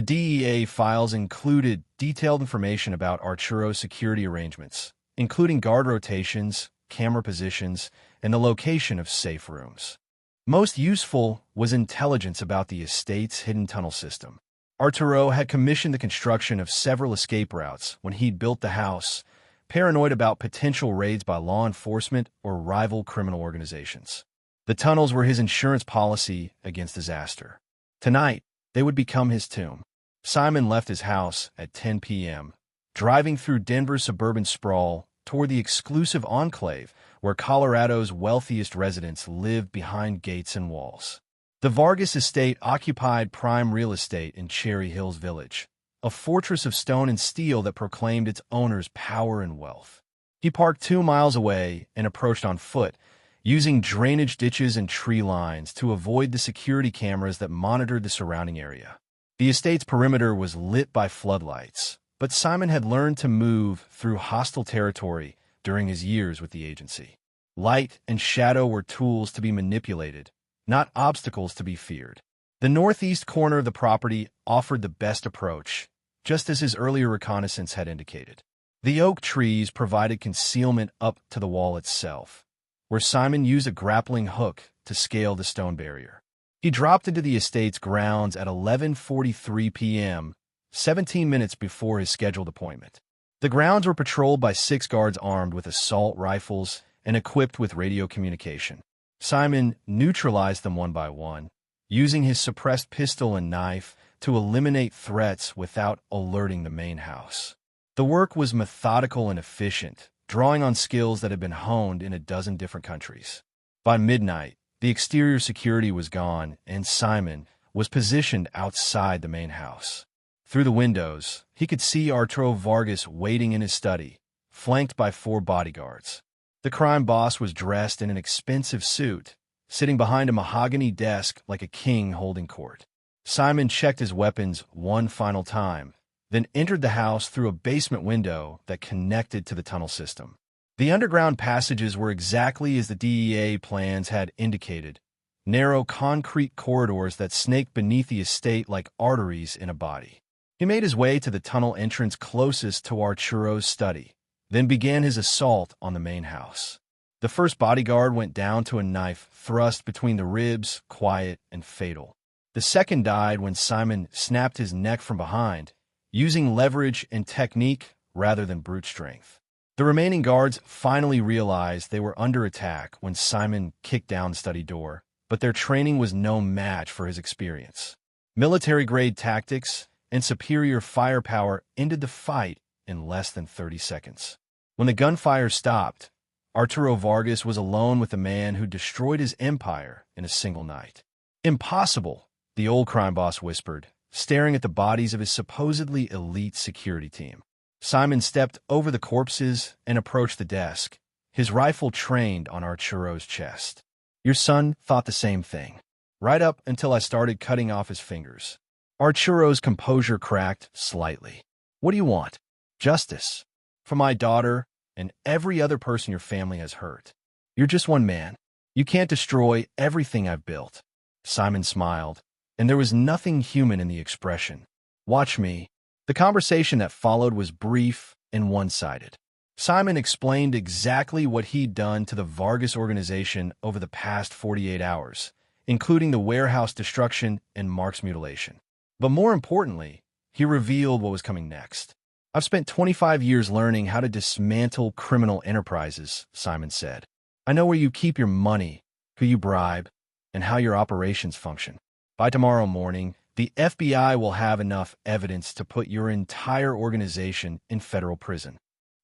DEA files included detailed information about Arturo's security arrangements, including guard rotations, camera positions, and the location of safe rooms. Most useful was intelligence about the estate's hidden tunnel system. Arturo had commissioned the construction of several escape routes when he'd built the house, paranoid about potential raids by law enforcement or rival criminal organizations. The tunnels were his insurance policy against disaster. Tonight, they would become his tomb. Simon left his house at 10 p.m., driving through Denver's suburban sprawl toward the exclusive enclave where Colorado's wealthiest residents lived behind gates and walls. The Vargas estate occupied prime real estate in Cherry Hills Village, a fortress of stone and steel that proclaimed its owners' power and wealth. He parked 2 miles away and approached on foot, using drainage ditches and tree lines to avoid the security cameras that monitored the surrounding area. The estate's perimeter was lit by floodlights, but Simon had learned to move through hostile territory during his years with the agency. Light and shadow were tools to be manipulated, not obstacles to be feared. The northeast corner of the property offered the best approach, just as his earlier reconnaissance had indicated. The oak trees provided concealment up to the wall itself, where Simon used a grappling hook to scale the stone barrier. He dropped into the estate's grounds at 11:43 p.m., 17 minutes before his scheduled appointment. The grounds were patrolled by 6 guards armed with assault rifles and equipped with radio communication. Simon neutralized them one by one, using his suppressed pistol and knife to eliminate threats without alerting the main house. The work was methodical and efficient, drawing on skills that had been honed in a dozen different countries. By midnight, the exterior security was gone, and Simon was positioned outside the main house. Through the windows, he could see Arturo Vargas waiting in his study, flanked by 4 bodyguards. The crime boss was dressed in an expensive suit, sitting behind a mahogany desk like a king holding court. Simon checked his weapons one final time, then entered the house through a basement window that connected to the tunnel system. The underground passages were exactly as the DEA plans had indicated, narrow concrete corridors that snaked beneath the estate like arteries in a body. He made his way to the tunnel entrance closest to Arturo's study, then began his assault on the main house. The first bodyguard went down to a knife thrust between the ribs, quiet and fatal. The second died when Simon snapped his neck from behind, using leverage and technique rather than brute strength. The remaining guards finally realized they were under attack when Simon kicked down the study door, but their training was no match for his experience. Military-grade tactics and superior firepower ended the fight in less than 30 seconds. When the gunfire stopped, Arturo Vargas was alone with the man who destroyed his empire in a single night. Impossible, the old crime boss whispered, staring at the bodies of his supposedly elite security team. Simon stepped over the corpses and approached the desk, his rifle trained on Arturo's chest. Your son thought the same thing, right up until I started cutting off his fingers. Arturo's composure cracked slightly. What do you want? Justice. For my daughter and every other person your family has hurt. You're just one man. You can't destroy everything I've built. Simon smiled, and there was nothing human in the expression. Watch me. The conversation that followed was brief and one-sided. Simon explained exactly what he'd done to the Vargas organization over the past 48 hours, including the warehouse destruction and Mark's mutilation. But more importantly, he revealed what was coming next. I've spent 25 years learning how to dismantle criminal enterprises, Simon said. I know where you keep your money, who you bribe, and how your operations function. By tomorrow morning, the FBI will have enough evidence to put your entire organization in federal prison.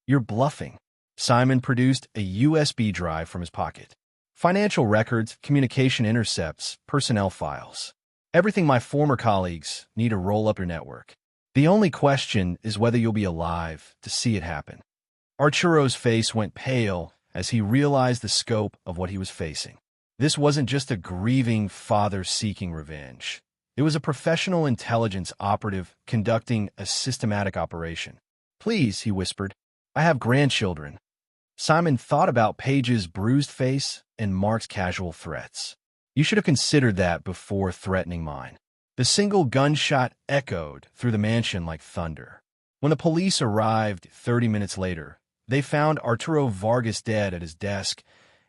You're bluffing. Simon produced a USB drive from his pocket. Financial records, communication intercepts, personnel files. Everything my former colleagues need to roll up your network. The only question is whether you'll be alive to see it happen. Arturo's face went pale as he realized the scope of what he was facing. This wasn't just a grieving father seeking revenge. It was a professional intelligence operative conducting a systematic operation. Please, he whispered, I have grandchildren. Simon thought about Paige's bruised face and Mark's casual threats. You should have considered that before threatening mine. The single gunshot echoed through the mansion like thunder. When the police arrived 30 minutes later, they found Arturo Vargas dead at his desk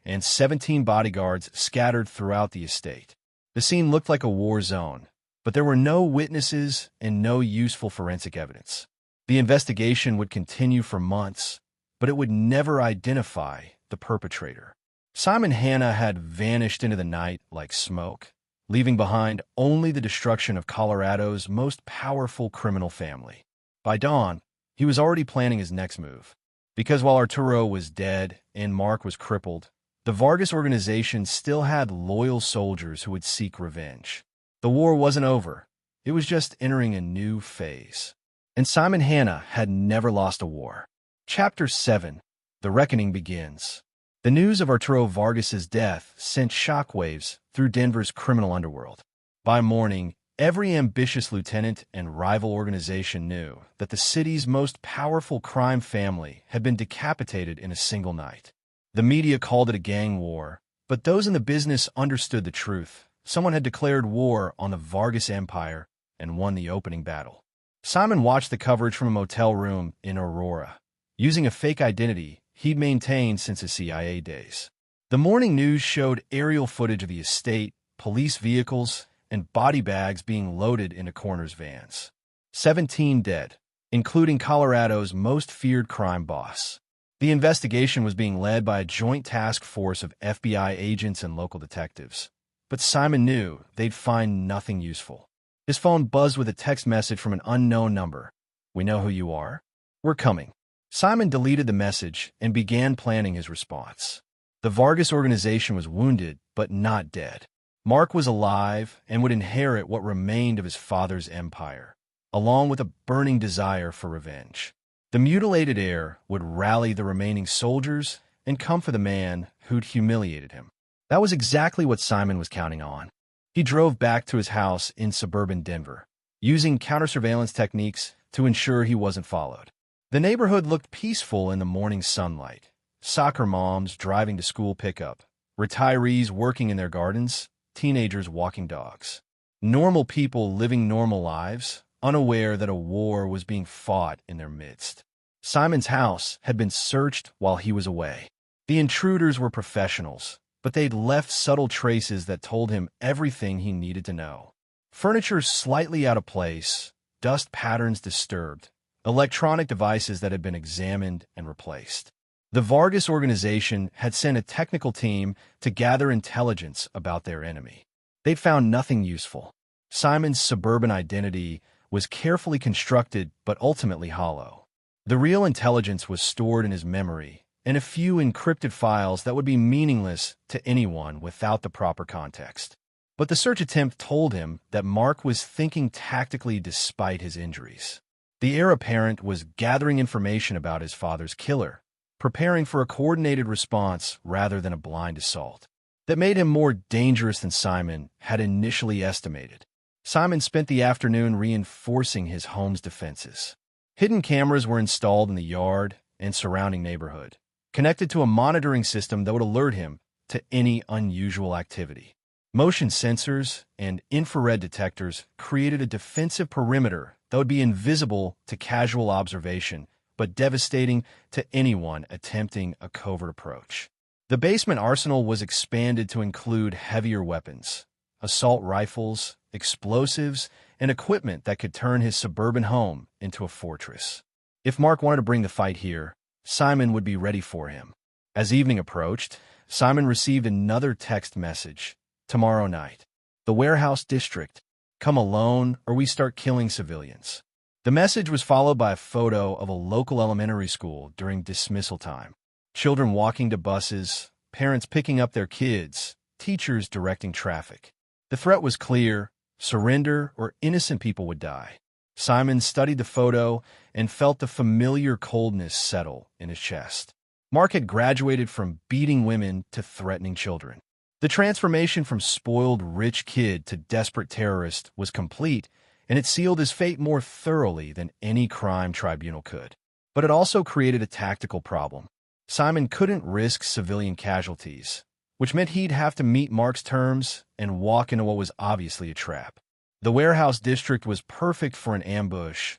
and 17 bodyguards scattered throughout the estate. The scene looked like a war zone, but there were no witnesses and no useful forensic evidence. The investigation would continue for months, but it would never identify the perpetrator. Simon Hanna had vanished into the night like smoke, leaving behind only the destruction of Colorado's most powerful criminal family. By dawn, he was already planning his next move. Because while Arturo was dead and Mark was crippled, the Vargas organization still had loyal soldiers who would seek revenge. The war wasn't over. It was just entering a new phase. And Simon Hanna had never lost a war. Chapter 7. The Reckoning Begins. The news of Arturo Vargas's death sent shockwaves through Denver's criminal underworld. By morning, every ambitious lieutenant and rival organization knew that the city's most powerful crime family had been decapitated in a single night. The media called it a gang war, but those in the business understood the truth. Someone had declared war on the Vargas empire and won the opening battle. Simon watched the coverage from a motel room in Aurora, using a fake identity he'd maintained since his CIA days. The morning news showed aerial footage of the estate, police vehicles, and body bags being loaded into coroner's vans. 17 dead, including Colorado's most feared crime boss. The investigation was being led by a joint task force of FBI agents and local detectives. But Simon knew they'd find nothing useful. His phone buzzed with a text message from an unknown number. We know who you are. We're coming. Simon deleted the message and began planning his response. The Vargas organization was wounded, but not dead. Mark was alive and would inherit what remained of his father's empire, along with a burning desire for revenge. The mutilated heir would rally the remaining soldiers and come for the man who'd humiliated him. That was exactly what Simon was counting on. He drove back to his house in suburban Denver, using counter-surveillance techniques to ensure he wasn't followed. The neighborhood looked peaceful in the morning sunlight. Soccer moms driving to school pickup, retirees working in their gardens, teenagers walking dogs. Normal people living normal lives, unaware that a war was being fought in their midst. Simon's house had been searched while he was away. The intruders were professionals, but they'd left subtle traces that told him everything he needed to know. Furniture slightly out of place, dust patterns disturbed, electronic devices that had been examined and replaced. The Vargas organization had sent a technical team to gather intelligence about their enemy. They'd found nothing useful. Simon's suburban identity was carefully constructed but ultimately hollow. The real intelligence was stored in his memory, and a few encrypted files that would be meaningless to anyone without the proper context. But the search attempt told him that Mark was thinking tactically despite his injuries. The heir apparent was gathering information about his father's killer, preparing for a coordinated response rather than a blind assault. That made him more dangerous than Simon had initially estimated. Simon spent the afternoon reinforcing his home's defenses. Hidden cameras were installed in the yard and surrounding neighborhood, connected to a monitoring system that would alert him to any unusual activity. Motion sensors and infrared detectors created a defensive perimeter that would be invisible to casual observation, but devastating to anyone attempting a covert approach. The basement arsenal was expanded to include heavier weapons, assault rifles, explosives, and equipment that could turn his suburban home into a fortress. If Mark wanted to bring the fight here, Simon would be ready for him. As evening approached, Simon received another text message. Tomorrow night. The Warehouse District. Come alone or we start killing civilians. The message was followed by a photo of a local elementary school during dismissal time. Children walking to buses, parents picking up their kids, teachers directing traffic. The threat was clear: surrender or innocent people would die. Simon studied the photo and felt the familiar coldness settle in his chest. Mark had graduated from beating women to threatening children. The transformation from spoiled rich kid to desperate terrorist was complete, and it sealed his fate more thoroughly than any crime tribunal could. But it also created a tactical problem. Simon couldn't risk civilian casualties, which meant he'd have to meet Mark's terms and walk into what was obviously a trap. The Warehouse District was perfect for an ambush,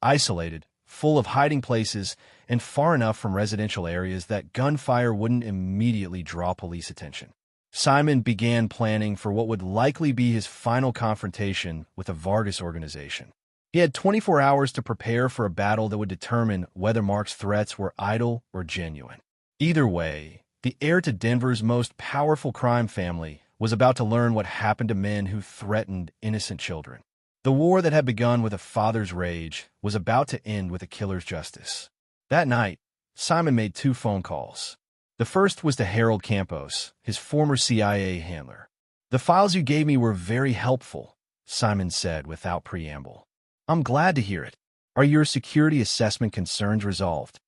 isolated, full of hiding places, and far enough from residential areas that gunfire wouldn't immediately draw police attention. Simon began planning for what would likely be his final confrontation with the Vargas organization. He had 24 hours to prepare for a battle that would determine whether Mark's threats were idle or genuine. Either way, the heir to Denver's most powerful crime family was about to learn what happened to men who threatened innocent children. The war that had begun with a father's rage was about to end with a killer's justice. That night, Simon made 2 phone calls. The first was to Harold Campos, his former CIA handler. "The files you gave me were very helpful," Simon said without preamble. "I'm glad to hear it. Are your security assessment concerns resolved?"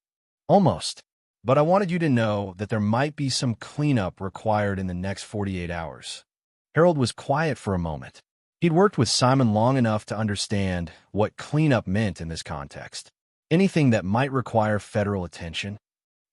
"Almost. But I wanted you to know that there might be some cleanup required in the next 48 hours. Harold was quiet for a moment. He'd worked with Simon long enough to understand what cleanup meant in this context. Anything that might require federal attention?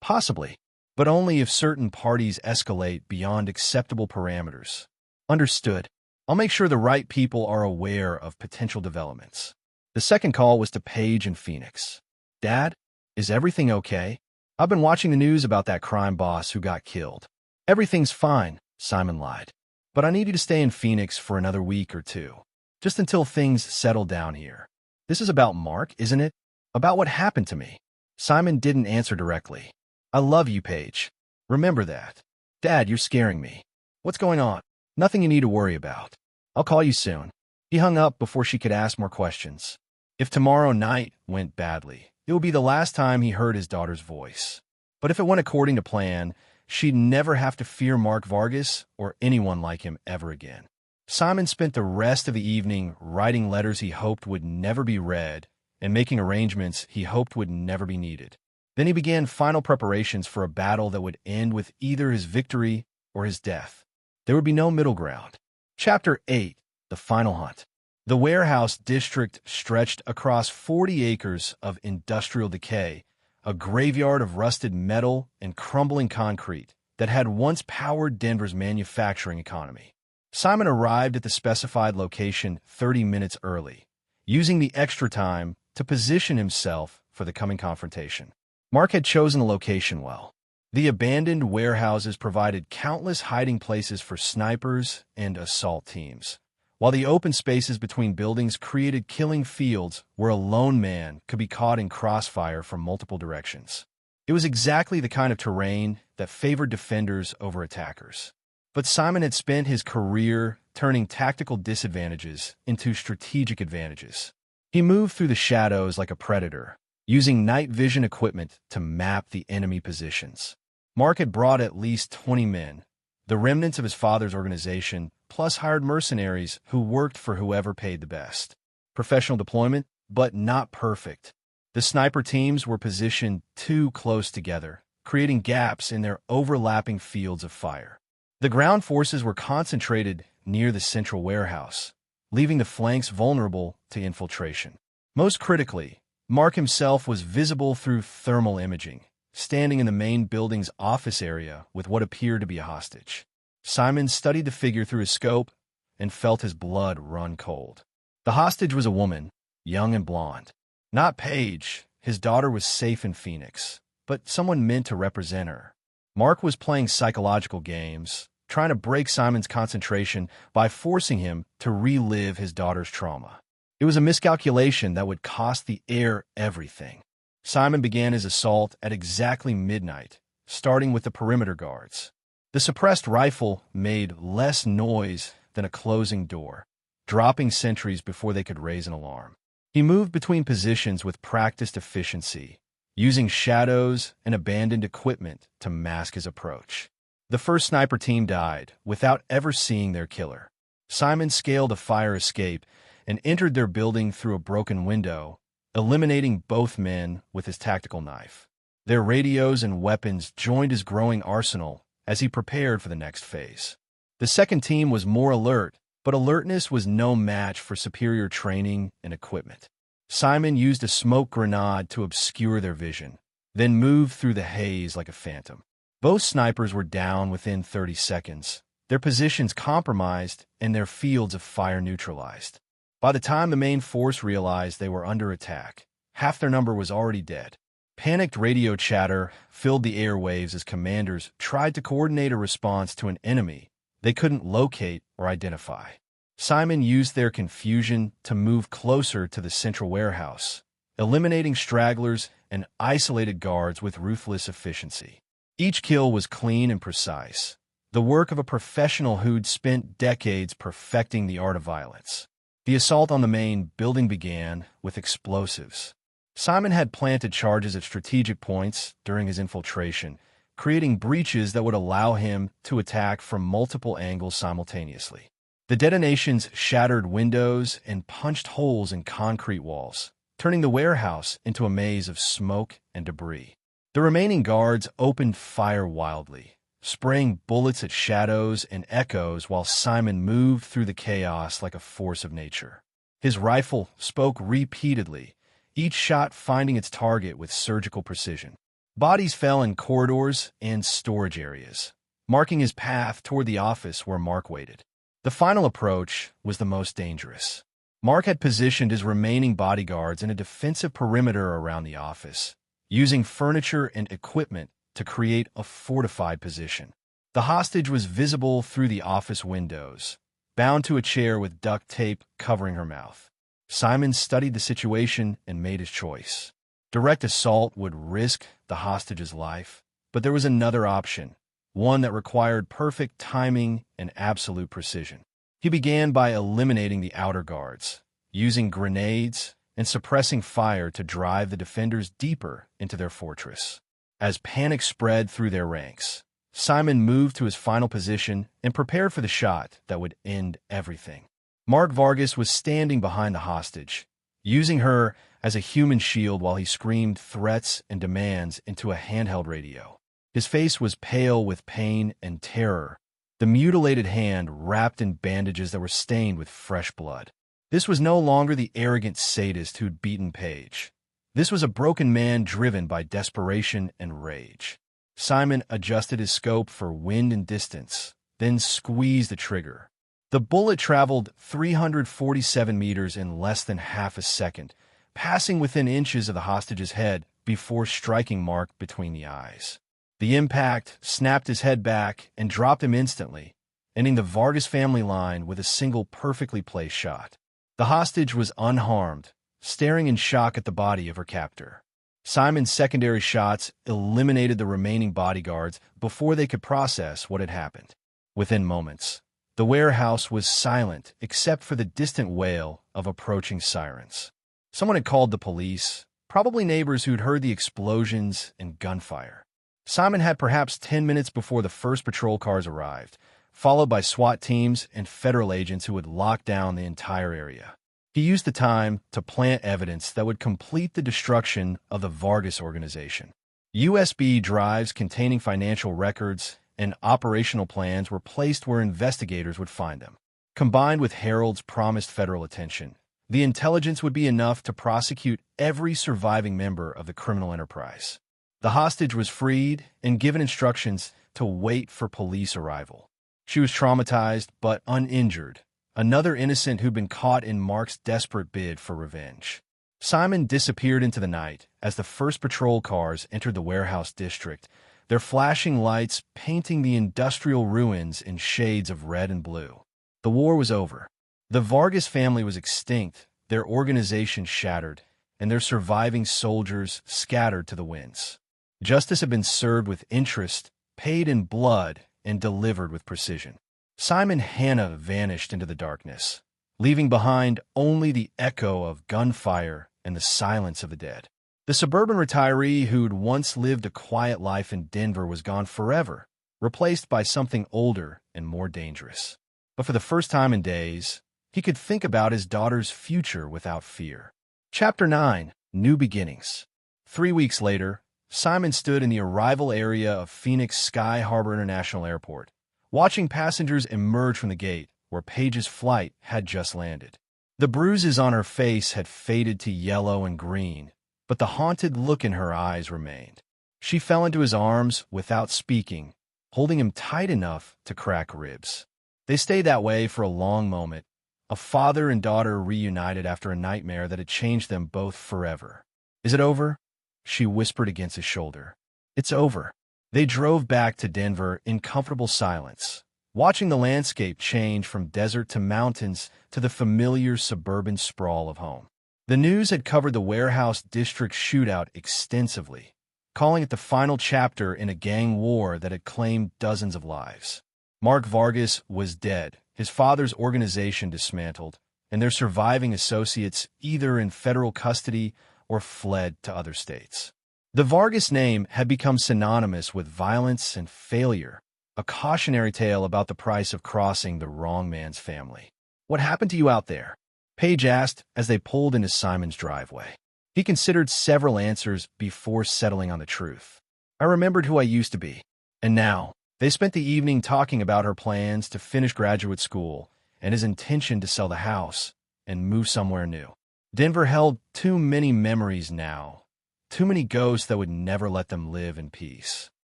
Possibly, but only if certain parties escalate beyond acceptable parameters. Understood. I'll make sure the right people are aware of potential developments. The second call was to Paige in Phoenix. "Dad, is everything okay? I've been watching the news about that crime boss who got killed." "Everything's fine," Simon lied. "But I need you to stay in Phoenix for another week or 2, just until things settle down here." "This is about Mark, isn't it? About what happened to me?" Simon didn't answer directly. "I love you, Paige. Remember that." "Dad, you're scaring me." "What's going on?" "Nothing you need to worry about. I'll call you soon." He hung up before she could ask more questions. If tomorrow night went badly, it would be the last time he heard his daughter's voice. But if it went according to plan, she'd never have to fear Mark Vargas or anyone like him ever again. Simon spent the rest of the evening writing letters he hoped would never be read and making arrangements he hoped would never be needed. Then he began final preparations for a battle that would end with either his victory or his death. There would be no middle ground. Chapter 8: The Final Hunt. The Warehouse District stretched across 40 acres of industrial decay, a graveyard of rusted metal and crumbling concrete that had once powered Denver's manufacturing economy. Simon arrived at the specified location 30 minutes early, using the extra time to position himself for the coming confrontation. Mark had chosen the location well. The abandoned warehouses provided countless hiding places for snipers and assault teams, while the open spaces between buildings created killing fields where a lone man could be caught in crossfire from multiple directions. It was exactly the kind of terrain that favored defenders over attackers. But Simon had spent his career turning tactical disadvantages into strategic advantages. He moved through the shadows like a predator, using night vision equipment to map the enemy positions. Mark had brought at least 20 men, the remnants of his father's organization, plus hired mercenaries who worked for whoever paid the best. Professional deployment, but not perfect. The sniper teams were positioned too close together, creating gaps in their overlapping fields of fire. The ground forces were concentrated near the central warehouse, leaving the flanks vulnerable to infiltration. Most critically, Mark himself was visible through thermal imaging, standing in the main building's office area with what appeared to be a hostage. Simon studied the figure through his scope and felt his blood run cold. The hostage was a woman, young and blonde. Not Paige. His daughter was safe in Phoenix, but someone meant to represent her. Mark was playing psychological games, trying to break Simon's concentration by forcing him to relive his daughter's trauma. It was a miscalculation that would cost the heir everything. Simon began his assault at exactly midnight, starting with the perimeter guards. The suppressed rifle made less noise than a closing door, dropping sentries before they could raise an alarm. He moved between positions with practiced efficiency, using shadows and abandoned equipment to mask his approach. The first sniper team died without ever seeing their killer. Simon scaled a fire escape and entered their building through a broken window, eliminating both men with his tactical knife. Their radios and weapons joined his growing arsenal as he prepared for the next phase. The second team was more alert, but alertness was no match for superior training and equipment. Simon used a smoke grenade to obscure their vision, then moved through the haze like a phantom. Both snipers were down within 30 seconds, their positions compromised and their fields of fire neutralized. By the time the main force realized they were under attack, half their number was already dead. Panicked radio chatter filled the airwaves as commanders tried to coordinate a response to an enemy they couldn't locate or identify. Simon used their confusion to move closer to the central warehouse, eliminating stragglers and isolated guards with ruthless efficiency. Each kill was clean and precise, the work of a professional who'd spent decades perfecting the art of violence. The assault on the main building began with explosives. Simon had planted charges at strategic points during his infiltration, creating breaches that would allow him to attack from multiple angles simultaneously. The detonations shattered windows and punched holes in concrete walls, turning the warehouse into a maze of smoke and debris. The remaining guards opened fire wildly, spraying bullets at shadows and echoes while Simon moved through the chaos like a force of nature. His rifle spoke repeatedly, each shot finding its target with surgical precision. Bodies fell in corridors and storage areas, marking his path toward the office where Mark waited. The final approach was the most dangerous. Mark had positioned his remaining bodyguards in a defensive perimeter around the office, using furniture and equipment to create a fortified position. The hostage was visible through the office windows, bound to a chair with duct tape covering her mouth. Simon studied the situation and made his choice. Direct assault would risk the hostage's life, but there was another option, one that required perfect timing and absolute precision. He began by eliminating the outer guards, using grenades and suppressing fire to drive the defenders deeper into their fortress. As panic spread through their ranks, Simon moved to his final position and prepared for the shot that would end everything. Mark Vargas was standing behind the hostage, using her as a human shield while he screamed threats and demands into a handheld radio. His face was pale with pain and terror, the mutilated hand wrapped in bandages that were stained with fresh blood. This was no longer the arrogant sadist who'd beaten Paige. This was a broken man driven by desperation and rage. Simon adjusted his scope for wind and distance, then squeezed the trigger. The bullet traveled 347 meters in less than half a second, passing within inches of the hostage's head before striking Mark between the eyes. The impact snapped his head back and dropped him instantly, ending the Vargas family line with a single perfectly placed shot. The hostage was unharmed, staring in shock at the body of her captor. Simon's secondary shots eliminated the remaining bodyguards before they could process what had happened. Within moments, the warehouse was silent except for the distant wail of approaching sirens. Someone had called the police, probably neighbors who'd heard the explosions and gunfire. Simon had perhaps 10 minutes before the first patrol cars arrived, followed by SWAT teams and federal agents who would lock down the entire area. He used the time to plant evidence that would complete the destruction of the Vargas organization. USB drives containing financial records and operational plans were placed where investigators would find them. Combined with Harold's promised federal attention, the intelligence would be enough to prosecute every surviving member of the criminal enterprise. The hostage was freed and given instructions to wait for police arrival. She was traumatized but uninjured, another innocent who'd been caught in Mark's desperate bid for revenge. Simon disappeared into the night as the first patrol cars entered the warehouse district, their flashing lights painting the industrial ruins in shades of red and blue. The war was over. The Vargas family was extinct, their organization shattered, and their surviving soldiers scattered to the winds. Justice had been served with interest, paid in blood, and delivered with precision. Simon Hanna vanished into the darkness, leaving behind only the echo of gunfire and the silence of the dead. The suburban retiree who'd once lived a quiet life in Denver was gone forever, replaced by something older and more dangerous. But for the first time in days, he could think about his daughter's future without fear. Chapter 9: New Beginnings. 3 weeks later, Simon stood in the arrival area of Phoenix Sky Harbor International Airport, watching passengers emerge from the gate where Paige's flight had just landed. The bruises on her face had faded to yellow and green, but the haunted look in her eyes remained. She fell into his arms without speaking, holding him tight enough to crack ribs. They stayed that way for a long moment, a father and daughter reunited after a nightmare that had changed them both forever. "Is it over?" she whispered against his shoulder. "It's over." They drove back to Denver in comfortable silence, watching the landscape change from desert to mountains to the familiar suburban sprawl of home. The news had covered the Warehouse District shootout extensively, calling it the final chapter in a gang war that had claimed dozens of lives. Mark Vargas was dead, his father's organization dismantled, and their surviving associates either in federal custody or fled to other states. The Vargas name had become synonymous with violence and failure, a cautionary tale about the price of crossing the wrong man's family. "What happened to you out there?" Paige asked as they pulled into Simon's driveway. He considered several answers before settling on the truth. "I remembered who I used to be. And now." They spent the evening talking about her plans to finish graduate school and his intention to sell the house and move somewhere new. Denver held too many memories now, too many ghosts that would never let them live in peace.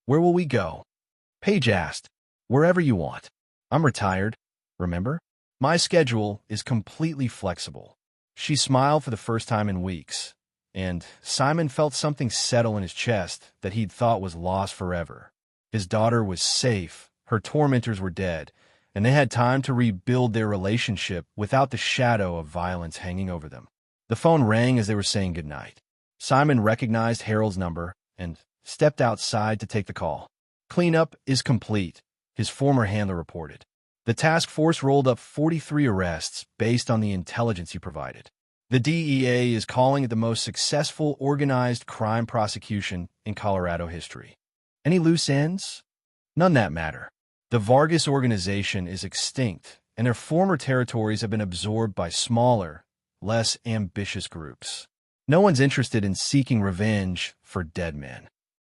"Where will we go?" Paige asked. "Wherever you want. I'm retired, remember? My schedule is completely flexible." She smiled for the first time in weeks, and Simon felt something settle in his chest that he'd thought was lost forever. His daughter was safe, her tormentors were dead, and they had time to rebuild their relationship without the shadow of violence hanging over them. The phone rang as they were saying goodnight. Simon recognized Harold's number and stepped outside to take the call. "Cleanup is complete," his former handler reported. "The task force rolled up 43 arrests based on the intelligence you provided. The DEA is calling it the most successful organized crime prosecution in Colorado history. Any loose ends? None that matter. The Vargas organization is extinct, and their former territories have been absorbed by smaller, less ambitious groups. No one's interested in seeking revenge for dead men."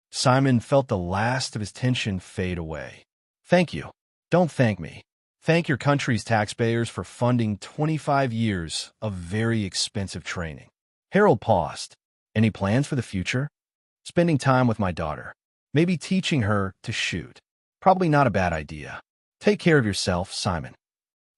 Simon felt the last of his tension fade away. "Thank you. Don't thank me. Thank your country's taxpayers for funding 25 years of very expensive training." Harold paused. "Any plans for the future?" "Spending time with my daughter. Maybe teaching her to shoot. Probably not a bad idea. Take care of yourself, Simon."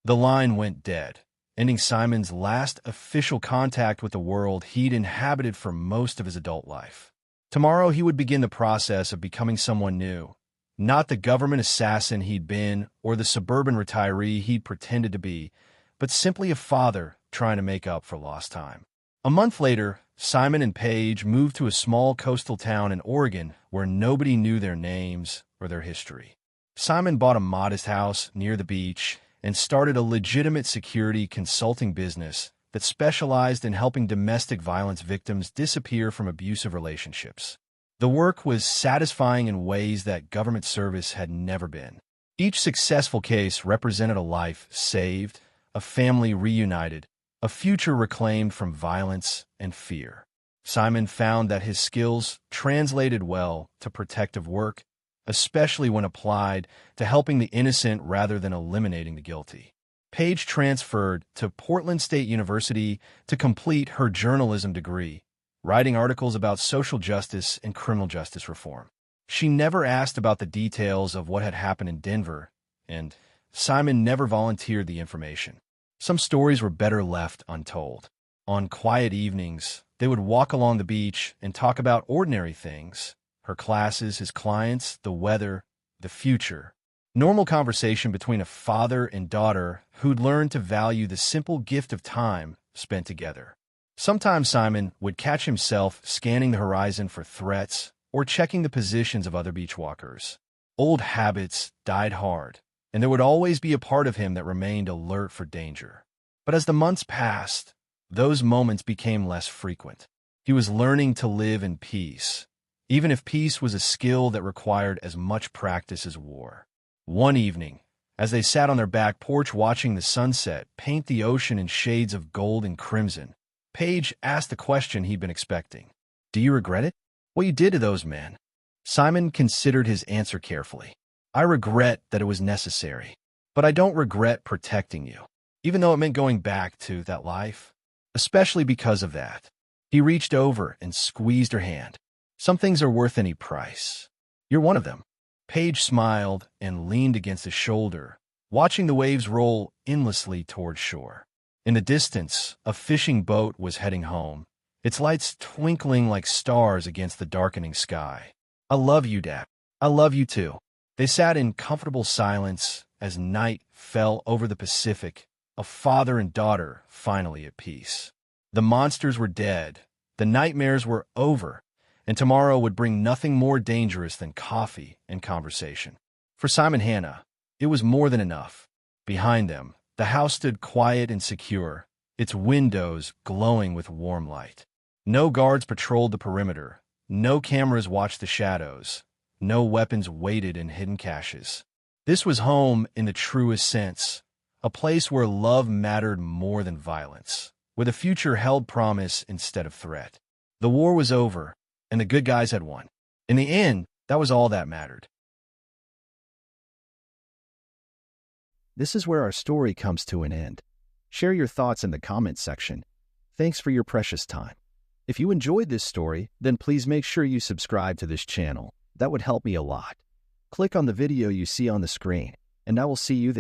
The line went dead, ending Simon's last official contact with the world he'd inhabited for most of his adult life. Tomorrow he would begin the process of becoming someone new, not the government assassin he'd been or the suburban retiree he'd pretended to be, but simply a father trying to make up for lost time. A month later, Simon and Paige moved to a small coastal town in Oregon where nobody knew their names or their history. Simon bought a modest house near the beach and started a legitimate security consulting business that specialized in helping domestic violence victims disappear from abusive relationships. The work was satisfying in ways that government service had never been. Each successful case represented a life saved, a family reunited, a future reclaimed from violence and fear. Simon found that his skills translated well to protective work, especially when applied to helping the innocent rather than eliminating the guilty. Paige transferred to Portland State University to complete her journalism degree, writing articles about social justice and criminal justice reform. She never asked about the details of what had happened in Denver, and Simon never volunteered the information. Some stories were better left untold. On quiet evenings, they would walk along the beach and talk about ordinary things, her classes, his clients, the weather, the future. Normal conversation between a father and daughter who'd learned to value the simple gift of time spent together. Sometimes Simon would catch himself scanning the horizon for threats or checking the positions of other beachwalkers. Old habits died hard, and there would always be a part of him that remained alert for danger. But as the months passed, those moments became less frequent. He was learning to live in peace, even if peace was a skill that required as much practice as war. One evening, as they sat on their back porch watching the sunset paint the ocean in shades of gold and crimson, Paige asked the question he'd been expecting. "Do you regret it? What you did to those men?" Simon considered his answer carefully. "I regret that it was necessary, but I don't regret protecting you, even though it meant going back to that life. Especially because of that." He reached over and squeezed her hand. "Some things are worth any price. You're one of them." Paige smiled and leaned against his shoulder, watching the waves roll endlessly toward shore. In the distance, a fishing boat was heading home, its lights twinkling like stars against the darkening sky. "I love you, Dad. I love you too." They sat in comfortable silence as night fell over the Pacific, a father and daughter finally at peace. The monsters were dead, the nightmares were over, and tomorrow would bring nothing more dangerous than coffee and conversation. For Simon Hanna, it was more than enough. Behind them, the house stood quiet and secure, its windows glowing with warm light. No guards patrolled the perimeter, no cameras watched the shadows, no weapons waited in hidden caches. This was home in the truest sense, a place where love mattered more than violence, where the future held promise instead of threat. The war was over, and the good guys had won. In the end, that was all that mattered. This is where our story comes to an end. Share your thoughts in the comments section. Thanks for your precious time. If you enjoyed this story, then please make sure you subscribe to this channel. That would help me a lot. Click on the video you see on the screen, and I will see you there.